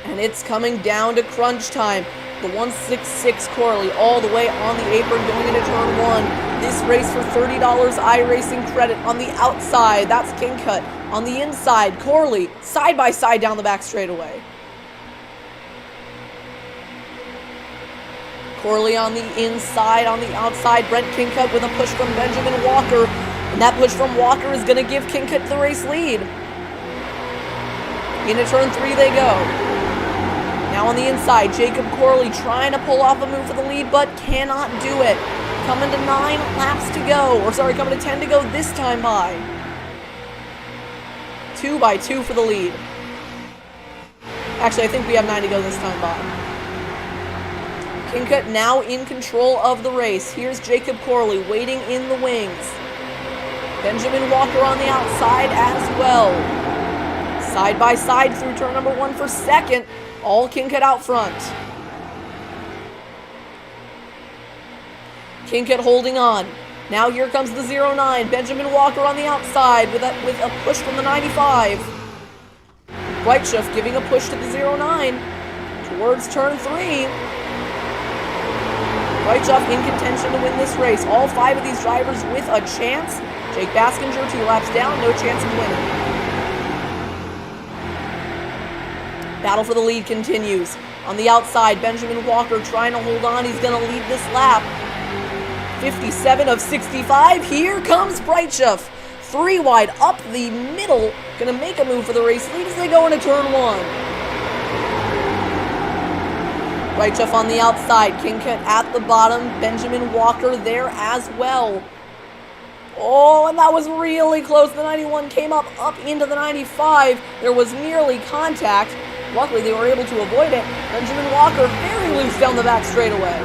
And it's coming down to crunch time. The 166 Corley all the way on the apron going into turn 1. This race for $30 iRacing credit on the outside. That's Kingcut. On the inside, Corley side by side down the back straightaway. Corley on the inside, on the outside, Brent Kingcut with a push from Benjamin Walker. And that push from Walker is going to give Kingcut the race lead. Into turn 3 they go. Now on the inside, Jacob Corley trying to pull off a move for the lead, but cannot do it. Coming to 9 laps to go. Coming to 10 to go this time by. 2 by 2 for the lead. Actually, I think we have 9 to go this time by. Kingcut now in control of the race. Here's Jacob Corley waiting in the wings. Benjamin Walker on the outside as well. Side by side through turn number 1 for second. All Kingcut out front. Kingcut holding on. Now here comes the 09. Benjamin Walker on the outside with a push from the 95. Whiteshift giving a push to the 09 towards turn 3. Whiteshift in contention to win this race. All 5 of these drivers with a chance. Jake Baskinger 2 laps down, no chance of winning. Battle for the lead continues. On the outside, Benjamin Walker trying to hold on. He's going to lead this lap. 57 of 65. Here comes Brightshift. 3 wide up the middle. Going to make a move for the race lead as they go into turn 1. Brightshift on the outside. Kingcut at the bottom. Benjamin Walker there as well. Oh, and that was really close. The 91 came up into the 95. There was nearly contact. Luckily, they were able to avoid it. Benjamin Walker very loose down the back straightaway.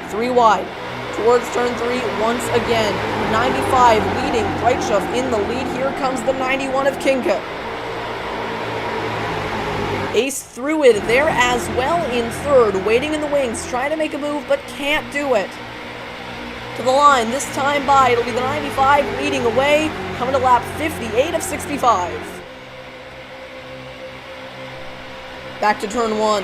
3 wide. Towards turn 3 once again. 95 leading. Breitschuff in the lead. Here comes the 91 of Kinka. Ace threw it there as well in third. Waiting in the wings. Trying to make a move, but can't do it. To the line, this time by. It'll be the 95 leading away. Coming to lap 58 of 65. Back to turn 1.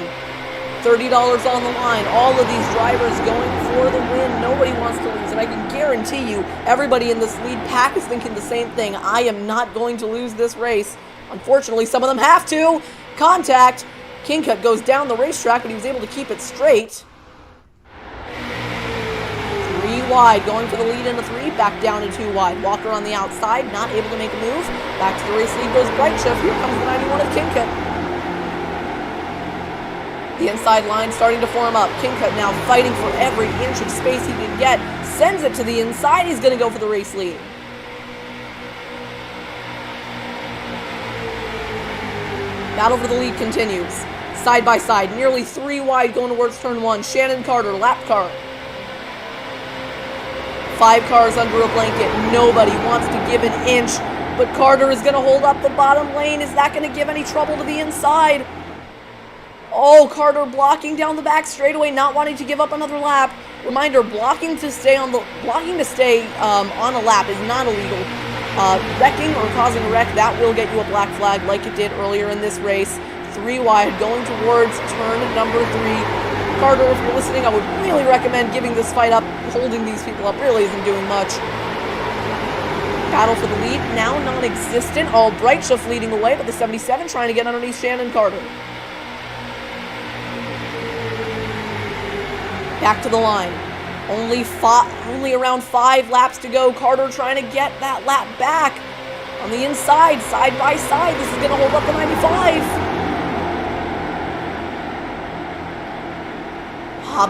$30 on the line. All of these drivers going for the win. Nobody wants to lose. And I can guarantee you, everybody in this lead pack is thinking the same thing. I am not going to lose this race. Unfortunately, some of them have to. Contact. Kincut goes down the racetrack, but he was able to keep it straight. 3 wide, going for the lead into 3. Back down to 2 wide. Walker on the outside, not able to make a move. Back to the race lead goes Breitschuff. Here comes the 91 of Kincut. The inside line starting to form up. Kincut now fighting for every inch of space he can get. Sends it to the inside. He's going to go for the race lead. Battle for the lead continues. Side by side. Nearly 3 wide going towards turn 1. Shannon Carter, lap car. 5 cars under a blanket. Nobody wants to give an inch. But Carter is going to hold up the bottom lane. Is that going to give any trouble to the inside? Oh, Carter blocking down the back straightaway, not wanting to give up another lap. Reminder: blocking to stay on a lap is not illegal. Wrecking or causing a wreck, that will get you a black flag, like it did earlier in this race. 3 wide, going towards turn number 3. Carter, if you're listening, I would really recommend giving this fight up. Holding these people up really isn't doing much. Battle for the lead now non-existent. Oh, Breitschuff leading away, but the 77 trying to get underneath Shannon Carter. Back to the line. Only around 5 laps to go. Carter trying to get that lap back. On the inside, side by side. This is going to hold up the 95.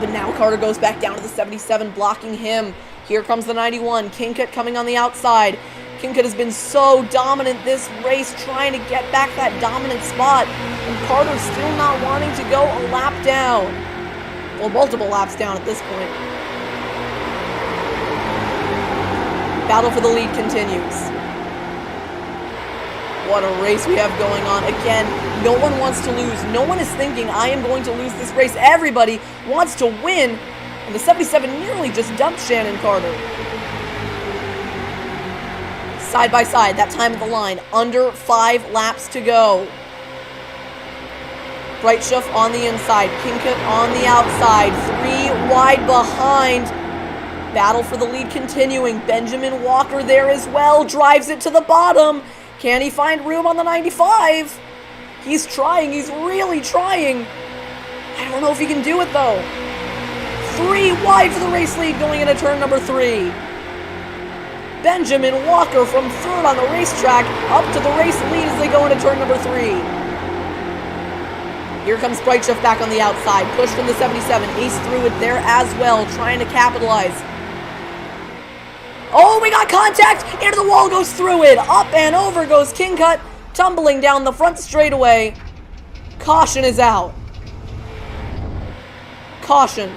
But now Carter goes back down to the 77, blocking him. Here comes the 91. Kincut coming on the outside. Kincut has been so dominant this race, trying to get back that dominant spot. And Carter's still not wanting to go a lap down. Well, multiple laps down at this point. Battle for the lead continues. What a race we have going on. Again, no one wants to lose. No one is thinking, I am going to lose this race. Everybody wants to win. And the 77 nearly just dumped Shannon Carter. Side by side, that time of the line. Under 5 laps to go. Breitschuff on the inside, Kincut on the outside, 3 wide behind. Battle for the lead continuing. Benjamin Walker there as well, drives it to the bottom. Can he find room on the 95? He's trying, he's really trying. I don't know if he can do it though. 3 wide for the race lead going into turn number 3. Benjamin Walker from third on the racetrack up to the race lead as they go into turn number 3. Here comes Breitschuff back on the outside. Push from the 77. Ace threw it there as well, trying to capitalize. Oh, we got contact! Into the wall, goes through it. Up and over goes Kincut, tumbling down the front straightaway. Caution is out. Caution.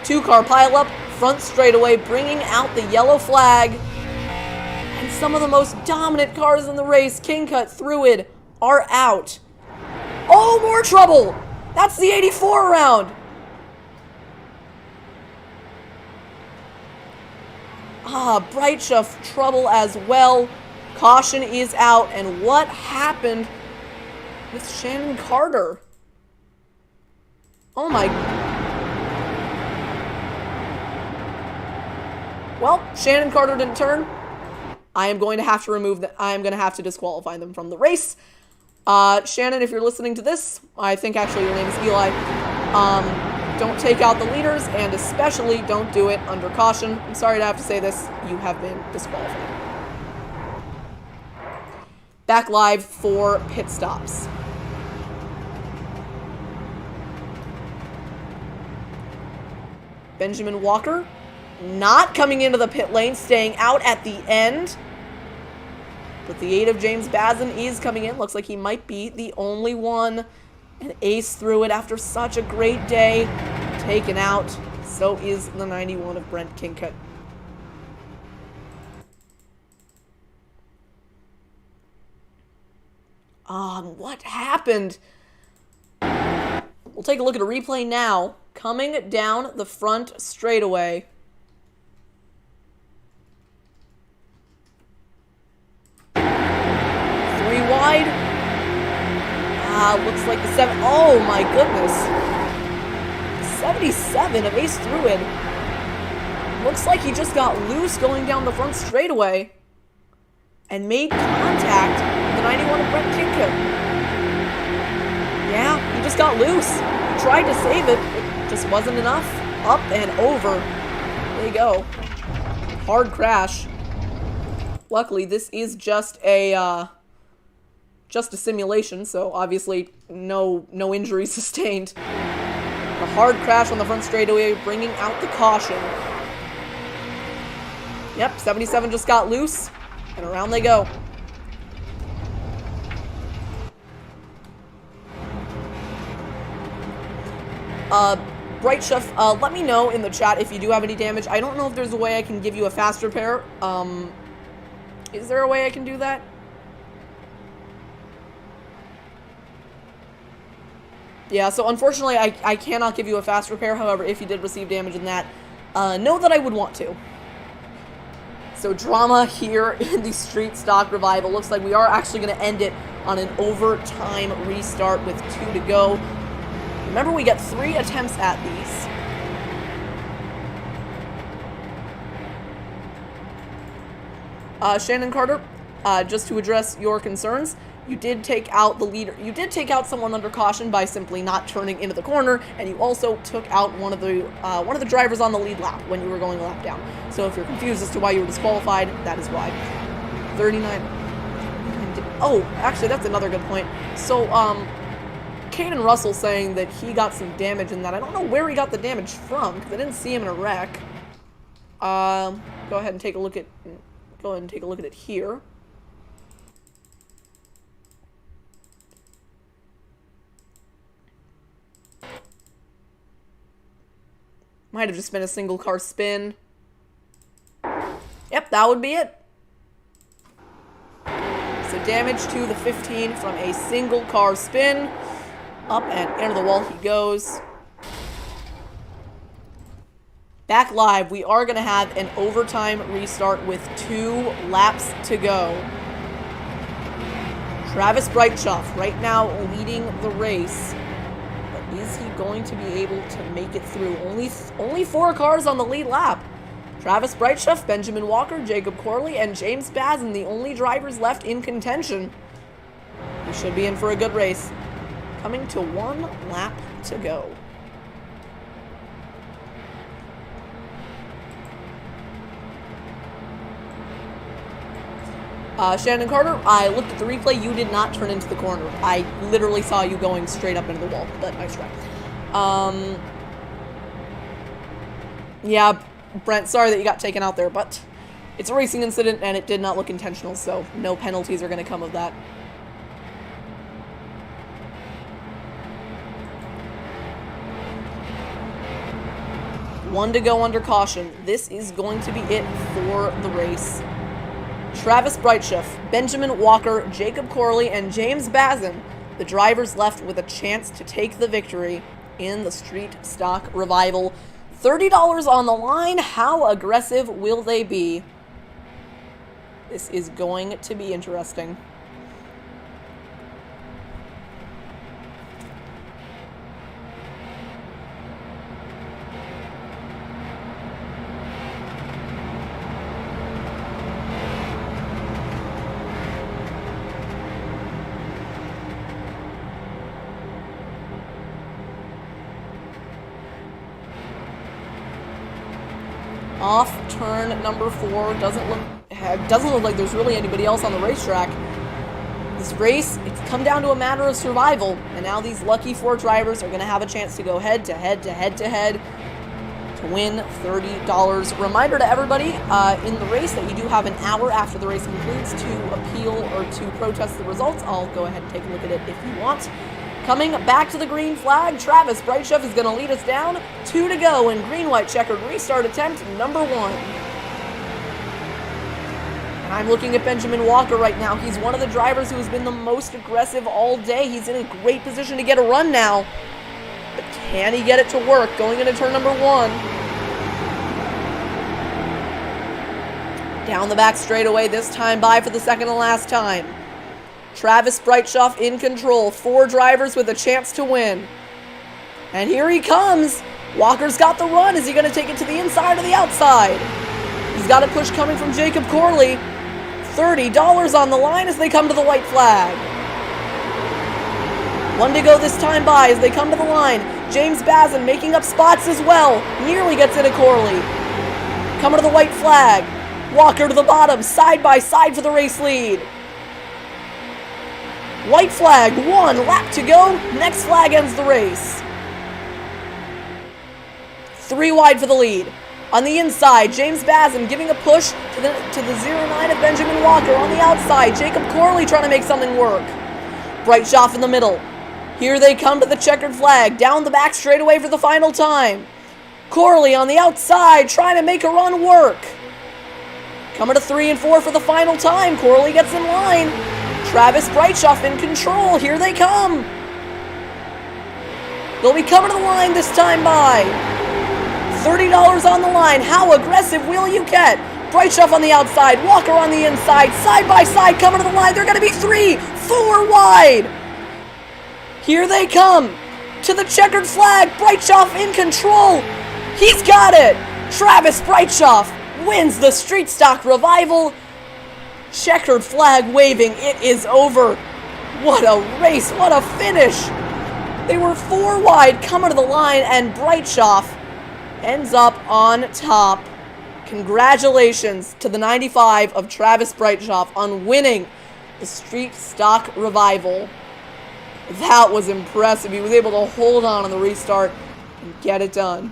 2-car pileup, front straightaway, bringing out the yellow flag. And some of the most dominant cars in the race, Kincut, through it, are out. Oh, more trouble! That's the 84 round! Breitschuff, trouble as well. Caution is out. And what happened with Shannon Carter? Oh my... Well, Shannon Carter didn't turn. I am going to have to I am going to have to disqualify them from the race. Shannon, if you're listening to this, I think actually your name is Eli, don't take out the leaders, and especially don't do it under caution. I'm sorry to have to say this, you have been disqualified. Back live for pit stops. Benjamin Walker not coming into the pit lane, staying out at the end. But the aid of James Bazin is coming in. Looks like he might be the only one. And ace through it after such a great day. Taken out. So is the 91 of Brent Kinkut. What happened? We'll take a look at a replay now. Coming down the front straightaway. Three wide. Looks like the 7. Oh my goodness. 77 of ace through it. Looks like he just got loose going down the front straightaway. And made contact with the 91 of Brent Kinkut. Yeah, he just got loose. He tried to save it. It just wasn't enough. Up and over. There you go. Hard crash. Luckily, this is just a simulation, so obviously no injuries sustained. A hard crash on the front straightaway, bringing out the caution. Yep, 77 just got loose, and around they go. Bright Chef, let me know in the chat if you do have any damage. I don't know if there's a way I can give you a fast repair. Is there a way I can do that? Yeah, so unfortunately I cannot give you a fast repair. However, if you did receive damage in that, know that I would want to. So drama here in the Street Stock Revival. Looks like we are actually going to end it on an overtime restart with 2 to go. Remember, we get 3 attempts at these. Shannon Carter, just to address your concerns, you did take out the leader. You did take out someone under caution by simply not turning into the corner, and you also took out one of the drivers on the lead lap when you were going a lap down. So if you're confused as to why you were disqualified, that is why. 39. Oh, actually, that's another good point. So, Caden Russell saying that he got some damage in that. I don't know where he got the damage from because I didn't see him in a wreck. Go ahead and take a look at. Go ahead and take a look at it here. Might have just been a single car spin. Yep, that would be it. So damage to the 15 from a single car spin. Up and into the wall he goes. Back live, we are going to have an overtime restart with 2 laps to go. Travis Breitchoff right now leading the race. But is he going to be able to make it through? Only 4 cars on the lead lap. Travis Breitchoff, Benjamin Walker, Jacob Corley, and James Bazin, the only drivers left in contention. We should be in for a good race. Coming to 1 lap to go. Shannon Carter, I looked at the replay. You did not turn into the corner. I literally saw you going straight up into the wall, but nice try. Yeah, Brent, sorry that you got taken out there, but it's a racing incident and it did not look intentional, so no penalties are going to come of that. One to go under caution. This is going to be it for the race. Travis Breitchoff, Benjamin Walker, Jacob Corley, and James Bazin, the drivers left with a chance to take the victory in the Street Stock Revival. $30 on the line. How aggressive will they be? This is going to be interesting. Off turn number 4. Doesn't look like there's really anybody else on the racetrack. This race, it's come down to a matter of survival, and now these lucky 4 drivers are going to have a chance to go head to head to head to head to win $30. Reminder to everybody in the race that you do have an hour after the race concludes to appeal or to protest the results. I'll go ahead and take a look at it if you want. Coming back to the green flag, Travis Brightschuff is going to lead us down. 2 to go in green-white checkered restart attempt number 1. And I'm looking at Benjamin Walker right now. He's one of the drivers who has been the most aggressive all day. He's in a great position to get a run now. But can he get it to work? Going into turn number 1. Down the back straightaway, this time by for the second and last time. Travis Brightschuff in control. 4 drivers with a chance to win. And here he comes. Walker's got the run. Is he going to take it to the inside or the outside? He's got a push coming from Jacob Corley. $30 on the line as they come to the white flag. 1 to go this time by as they come to the line. James Bazin making up spots as well. Nearly gets into Corley. Coming to the white flag. Walker to the bottom, side by side for the race lead. White flag, 1 lap to go. Next flag ends the race. 3 wide for the lead. On the inside, James Bazin giving a push to the 0-9 of Benjamin Walker. On the outside, Jacob Corley trying to make something work. Brightschuff in the middle. Here they come to the checkered flag. Down the back straightaway for the final time. Corley on the outside trying to make a run work. Coming to 3 and 4 for the final time. Corley gets in line. Travis Brightschuff in control. Here they come. They'll be coming to the line this time by. $30 on the line. How aggressive will you get? Brightschuff on the outside. Walker on the inside. Side by side coming to the line. They're going to be 3, 4 wide. Here they come. To the checkered flag. Brightschuff in control. He's got it. Travis Brightschuff wins the Street Stock Revival. Checkered flag waving. It is over. What a race. What a finish. They were 4 wide coming to the line, and Brightschuff ends up on top. Congratulations to the 95 of Travis Brightschuff on winning the Street Stock Revival. That was impressive. He was able to hold on the restart and get it done.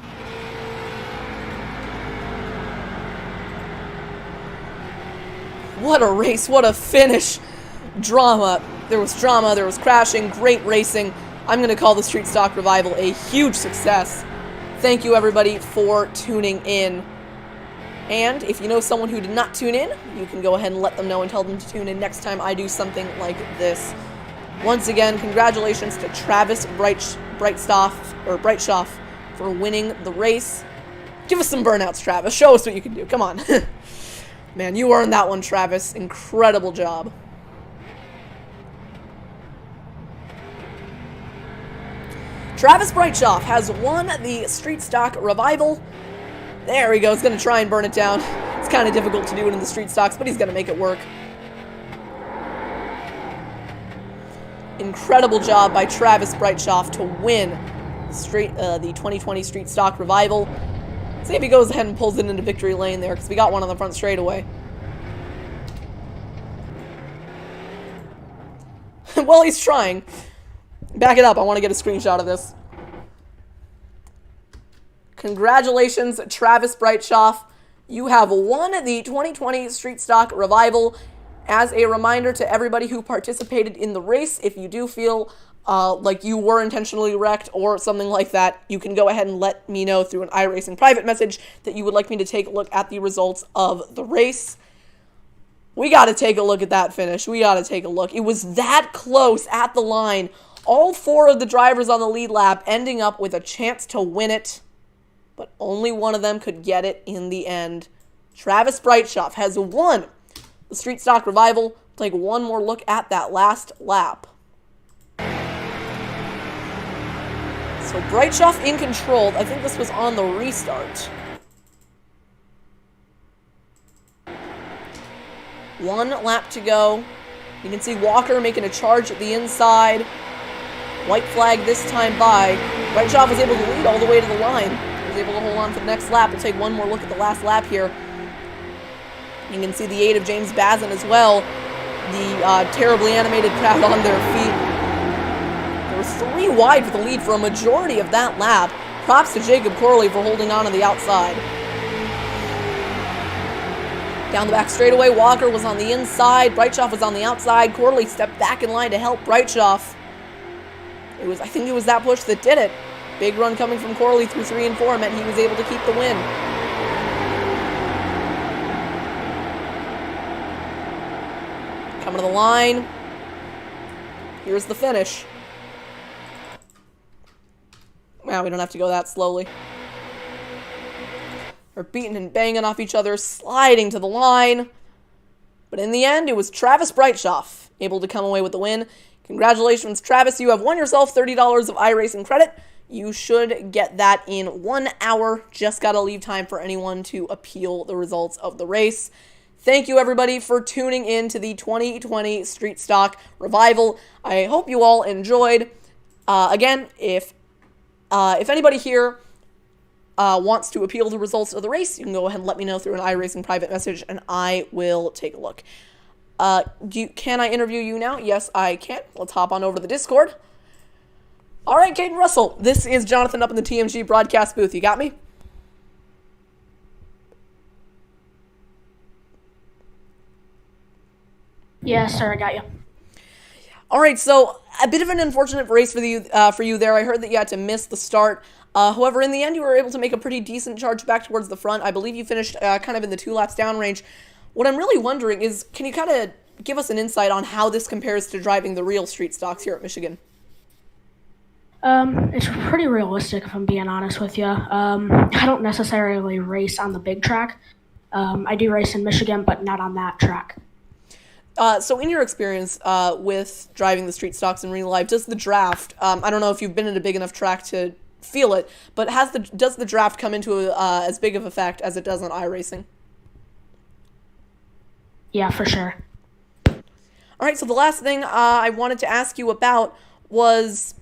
What a race, what a finish. Drama. There was drama, there was crashing, great racing. I'm going to call the Street Stock Revival a huge success. Thank you, everybody, for tuning in. And if you know someone who did not tune in, you can go ahead and let them know and tell them to tune in next time I do something like this. Once again, congratulations to Travis Brightschuff for winning the race. Give us some burnouts, Travis. Show us what you can do. Come on. Man, you earned that one, Travis. Incredible job. Travis Brightschuff has won the Street Stock Revival. There he goes. Going to try and burn it down. It's kind of difficult to do it in the Street Stocks, but he's going to make it work. Incredible job by Travis Brightschuff to win the 2020 Street Stock Revival. See if he goes ahead and pulls it into victory lane there, because we got one on the front straightaway. Well, he's trying. Back it up. I want to get a screenshot of this. Congratulations, Travis Brightschuff. You have won the 2020 Street Stock Revival. As a reminder to everybody who participated in the race, if you do feel like you were intentionally wrecked or something like that, you can go ahead and let me know through an iRacing private message that you would like me to take a look at the results of the race. We got to take a look at that finish. We got to take a look. It was that close at the line. All 4 of the drivers on the lead lap ending up with a chance to win it, but only one of them could get it in the end. Travis Brightschuff has won the Street Stock Revival. Take one more look at that last lap. So Brightschuff in control. I think this was on the restart. 1 lap to go. You can see Walker making a charge at the inside. White flag this time by. Brightschuff was able to lead all the way to the line. He was able to hold on for the next lap. We'll take one more look at the last lap here. You can see the aid of James Bazin as well. The terribly animated crowd on their feet. There was 3 wide for the lead for a majority of that lap. Props to Jacob Corley for holding on the outside. Down the back straightaway, Walker was on the inside. Breitschoff was on the outside. Corley stepped back in line to help Breitschoff. I think it was that push that did it. Big run coming from Corley through 3 and 4 meant he was able to keep the win. Coming to the line. Here's the finish. Wow, we don't have to go that slowly. They're beating and banging off each other, sliding to the line. But in the end, it was Travis Breitschoff able to come away with the win. Congratulations, Travis. You have won yourself $30 of iRacing credit. You should get that in 1 hour. Just got to leave time for anyone to appeal the results of the race. Thank you, everybody, for tuning in to the 2020 Street Stock Revival. I hope you all enjoyed. Again, if anybody here wants to appeal the results of the race, you can go ahead and let me know through an iRacing private message, and I will take a look. Can I interview you now? Yes, I can. Let's hop on over to the Discord. All right, Caden Russell, this is Jonathan up in the TMG broadcast booth. You got me? Yes, sir, I got you. All right, so a bit of an unfortunate race for you there. I heard that you had to miss the start. However, in the end, you were able to make a pretty decent charge back towards the front. I believe you finished kind of in the 2 laps down range. What I'm really wondering is, can you kind of give us an insight on how this compares to driving the real street stocks here at Michigan? It's pretty realistic, if I'm being honest with you. I don't necessarily race on the big track. I do race in Michigan, but not on that track. So in your experience with driving the street stocks in real life, does the draft, I don't know if you've been at a big enough track to feel it, but does the draft come into as big of effect as it does on iRacing? Yeah, for sure. All right, so the last thing I wanted to ask you about was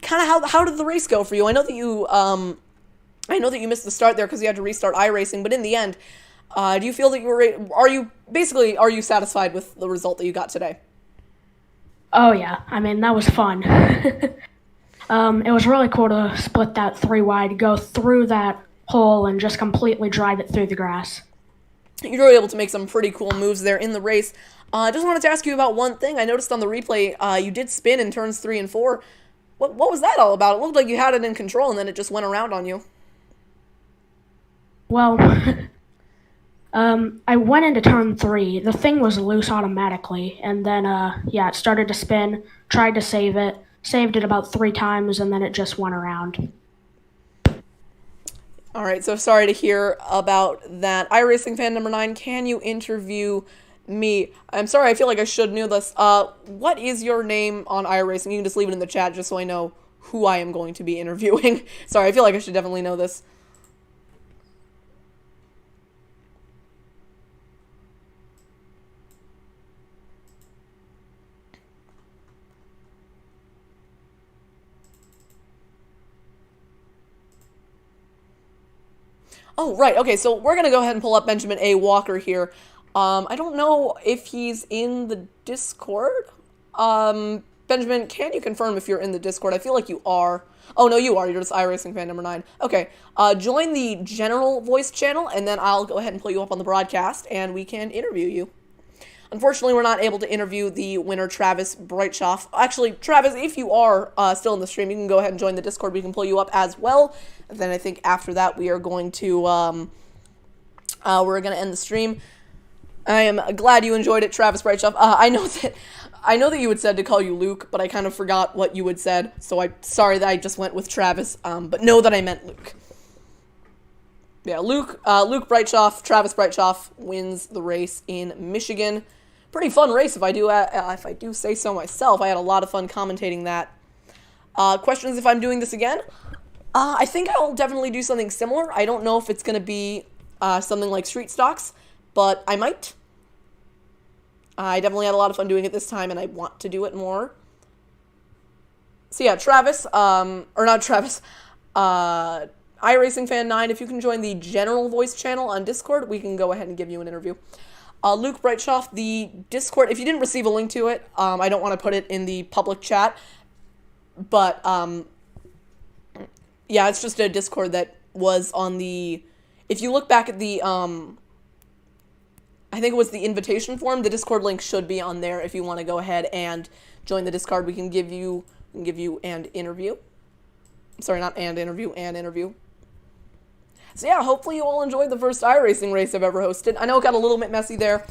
kind of how did the race go for you? I know that you missed the start there because you had to restart iRacing, but in the end, do you feel that are you satisfied with the result that you got today? Oh yeah, I mean that was fun. It was really cool to split that 3 wide, go through that hole, and just completely drive it through the grass. You were able to make some pretty cool moves there in the race. I just wanted to ask you about one thing. I noticed on the replay you did spin in turns 3 and 4. What was that all about? It looked like you had it in control, and then it just went around on you. Well, I went into turn 3. The thing was loose automatically, and then, it started to spin, tried to save it, saved it about 3 times, and then it just went around. All right, so sorry to hear about that. iRacing fan number 9, can you interview me? I'm sorry, I feel like I should know this. What is your name on iRacing? You can just leave it in the chat just so I know who I am going to be interviewing. Sorry, I feel like I should definitely know this. Oh, right. Okay, so we're going to go ahead and pull up Benjamin A. Walker here. I don't know if he's in the Discord. Benjamin, can you confirm if you're in the Discord? I feel like you are. Oh, no, you are. You're just iRacing fan number 9. Okay, join the general voice channel, and then I'll go ahead and pull you up on the broadcast, and we can interview you. Unfortunately, we're not able to interview the winner, Travis Breitschoff. Actually, Travis, if you are still in the stream, you can go ahead and join the Discord. We can pull you up as well. And then I think after that, we are going to we're going to end the stream. I am glad you enjoyed it, Travis Breitschoff. I know that you had said to call you Luke, but I kind of forgot what you had said. So I'm sorry that I just went with Travis. But know that I meant Luke. Yeah, Luke Breitschoff, Travis Breitschoff wins the race in Michigan. Pretty fun race, if I do say so myself. I had a lot of fun commentating that. Questions if I'm doing this again? I think I'll definitely do something similar. I don't know if it's going to be something like Street Stocks, but I might. I definitely had a lot of fun doing it this time, and I want to do it more. So yeah, Travis, or not Travis, iRacing Fan 9, if you can join the general voice channel on Discord, we can go ahead and give you an interview. Luke Breitschoff, the Discord, if you didn't receive a link to it, I don't want to put it in the public chat, but Yeah, it's just a Discord that was on the... If you look back at the, I think it was the invitation form, the Discord link should be on there if you want to go ahead and join the Discord. We can give you an interview. Sorry, not an interview, an interview. So yeah, hopefully you all enjoyed the first iRacing race I've ever hosted. I know it got a little bit messy there,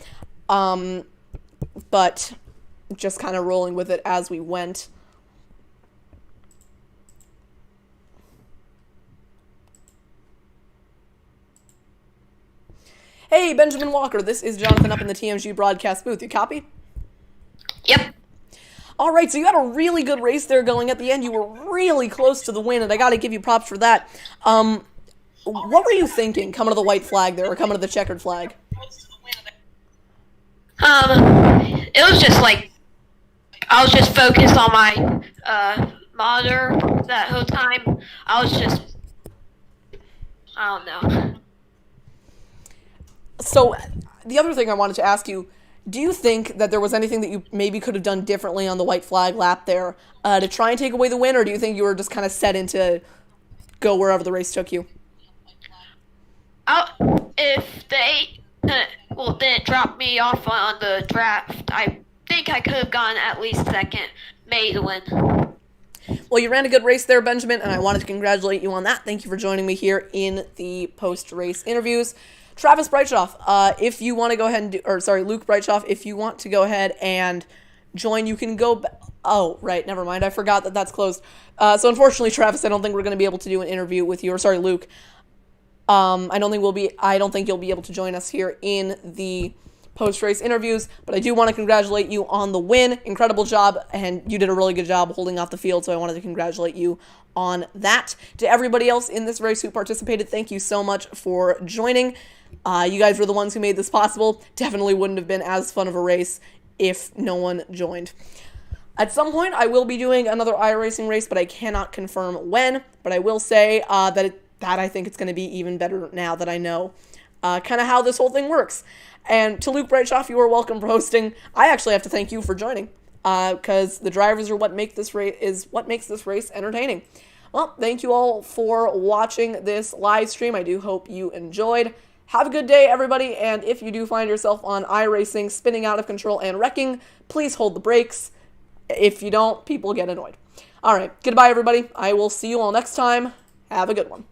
but just kind of rolling with it as we went. Hey, Benjamin Walker, this is Jonathan up in the TMG broadcast booth. You copy? Yep. All right, so you had a really good race there going at the end. You were really close to the win, and I got to give you props for that. What were you thinking coming to the white flag there, or coming to the checkered flag? It was just like, I was just focused on my monitor that whole time. I was just, I don't know. So, the other thing I wanted to ask you, do you think that there was anything that you maybe could have done differently on the white flag lap there to try and take away the win, or do you think you were just kind of set into go wherever the race took you? If they didn't drop me off on the draft, I think I could have gone at least second, made the win. Well, you ran a good race there, Benjamin, and I wanted to congratulate you on that. Thank you for joining me here in the post-race interviews. Travis Breitschoff, if you want to go ahead and Luke Breitschoff, if you want to go ahead and join, you can go... Oh, right, never mind. I forgot that that's closed. So unfortunately, Travis, I don't think we're going to be able to do an interview with you. Or sorry, Luke. I don't think you'll be able to join us here in the post-race interviews, but I do want to congratulate you on the win. Incredible job, and you did a really good job holding off the field, so I wanted to congratulate you on that. To everybody else in this race who participated, thank you so much for joining. You guys were the ones who made this possible. Definitely wouldn't have been as fun of a race if no one joined. At some point, I will be doing another iRacing race, but I cannot confirm when. But I will say that I think it's going to be even better now that I know kind of how this whole thing works. And to Luke Breitschoff, you are welcome for hosting. I actually have to thank you for joining because the drivers are what makes this race entertaining. Well, thank you all for watching this live stream. I do hope you enjoyed. Have a good day, everybody, and if you do find yourself on iRacing spinning out of control and wrecking, please hold the brakes. If you don't, people get annoyed. All right, goodbye, everybody. I will see you all next time. Have a good one.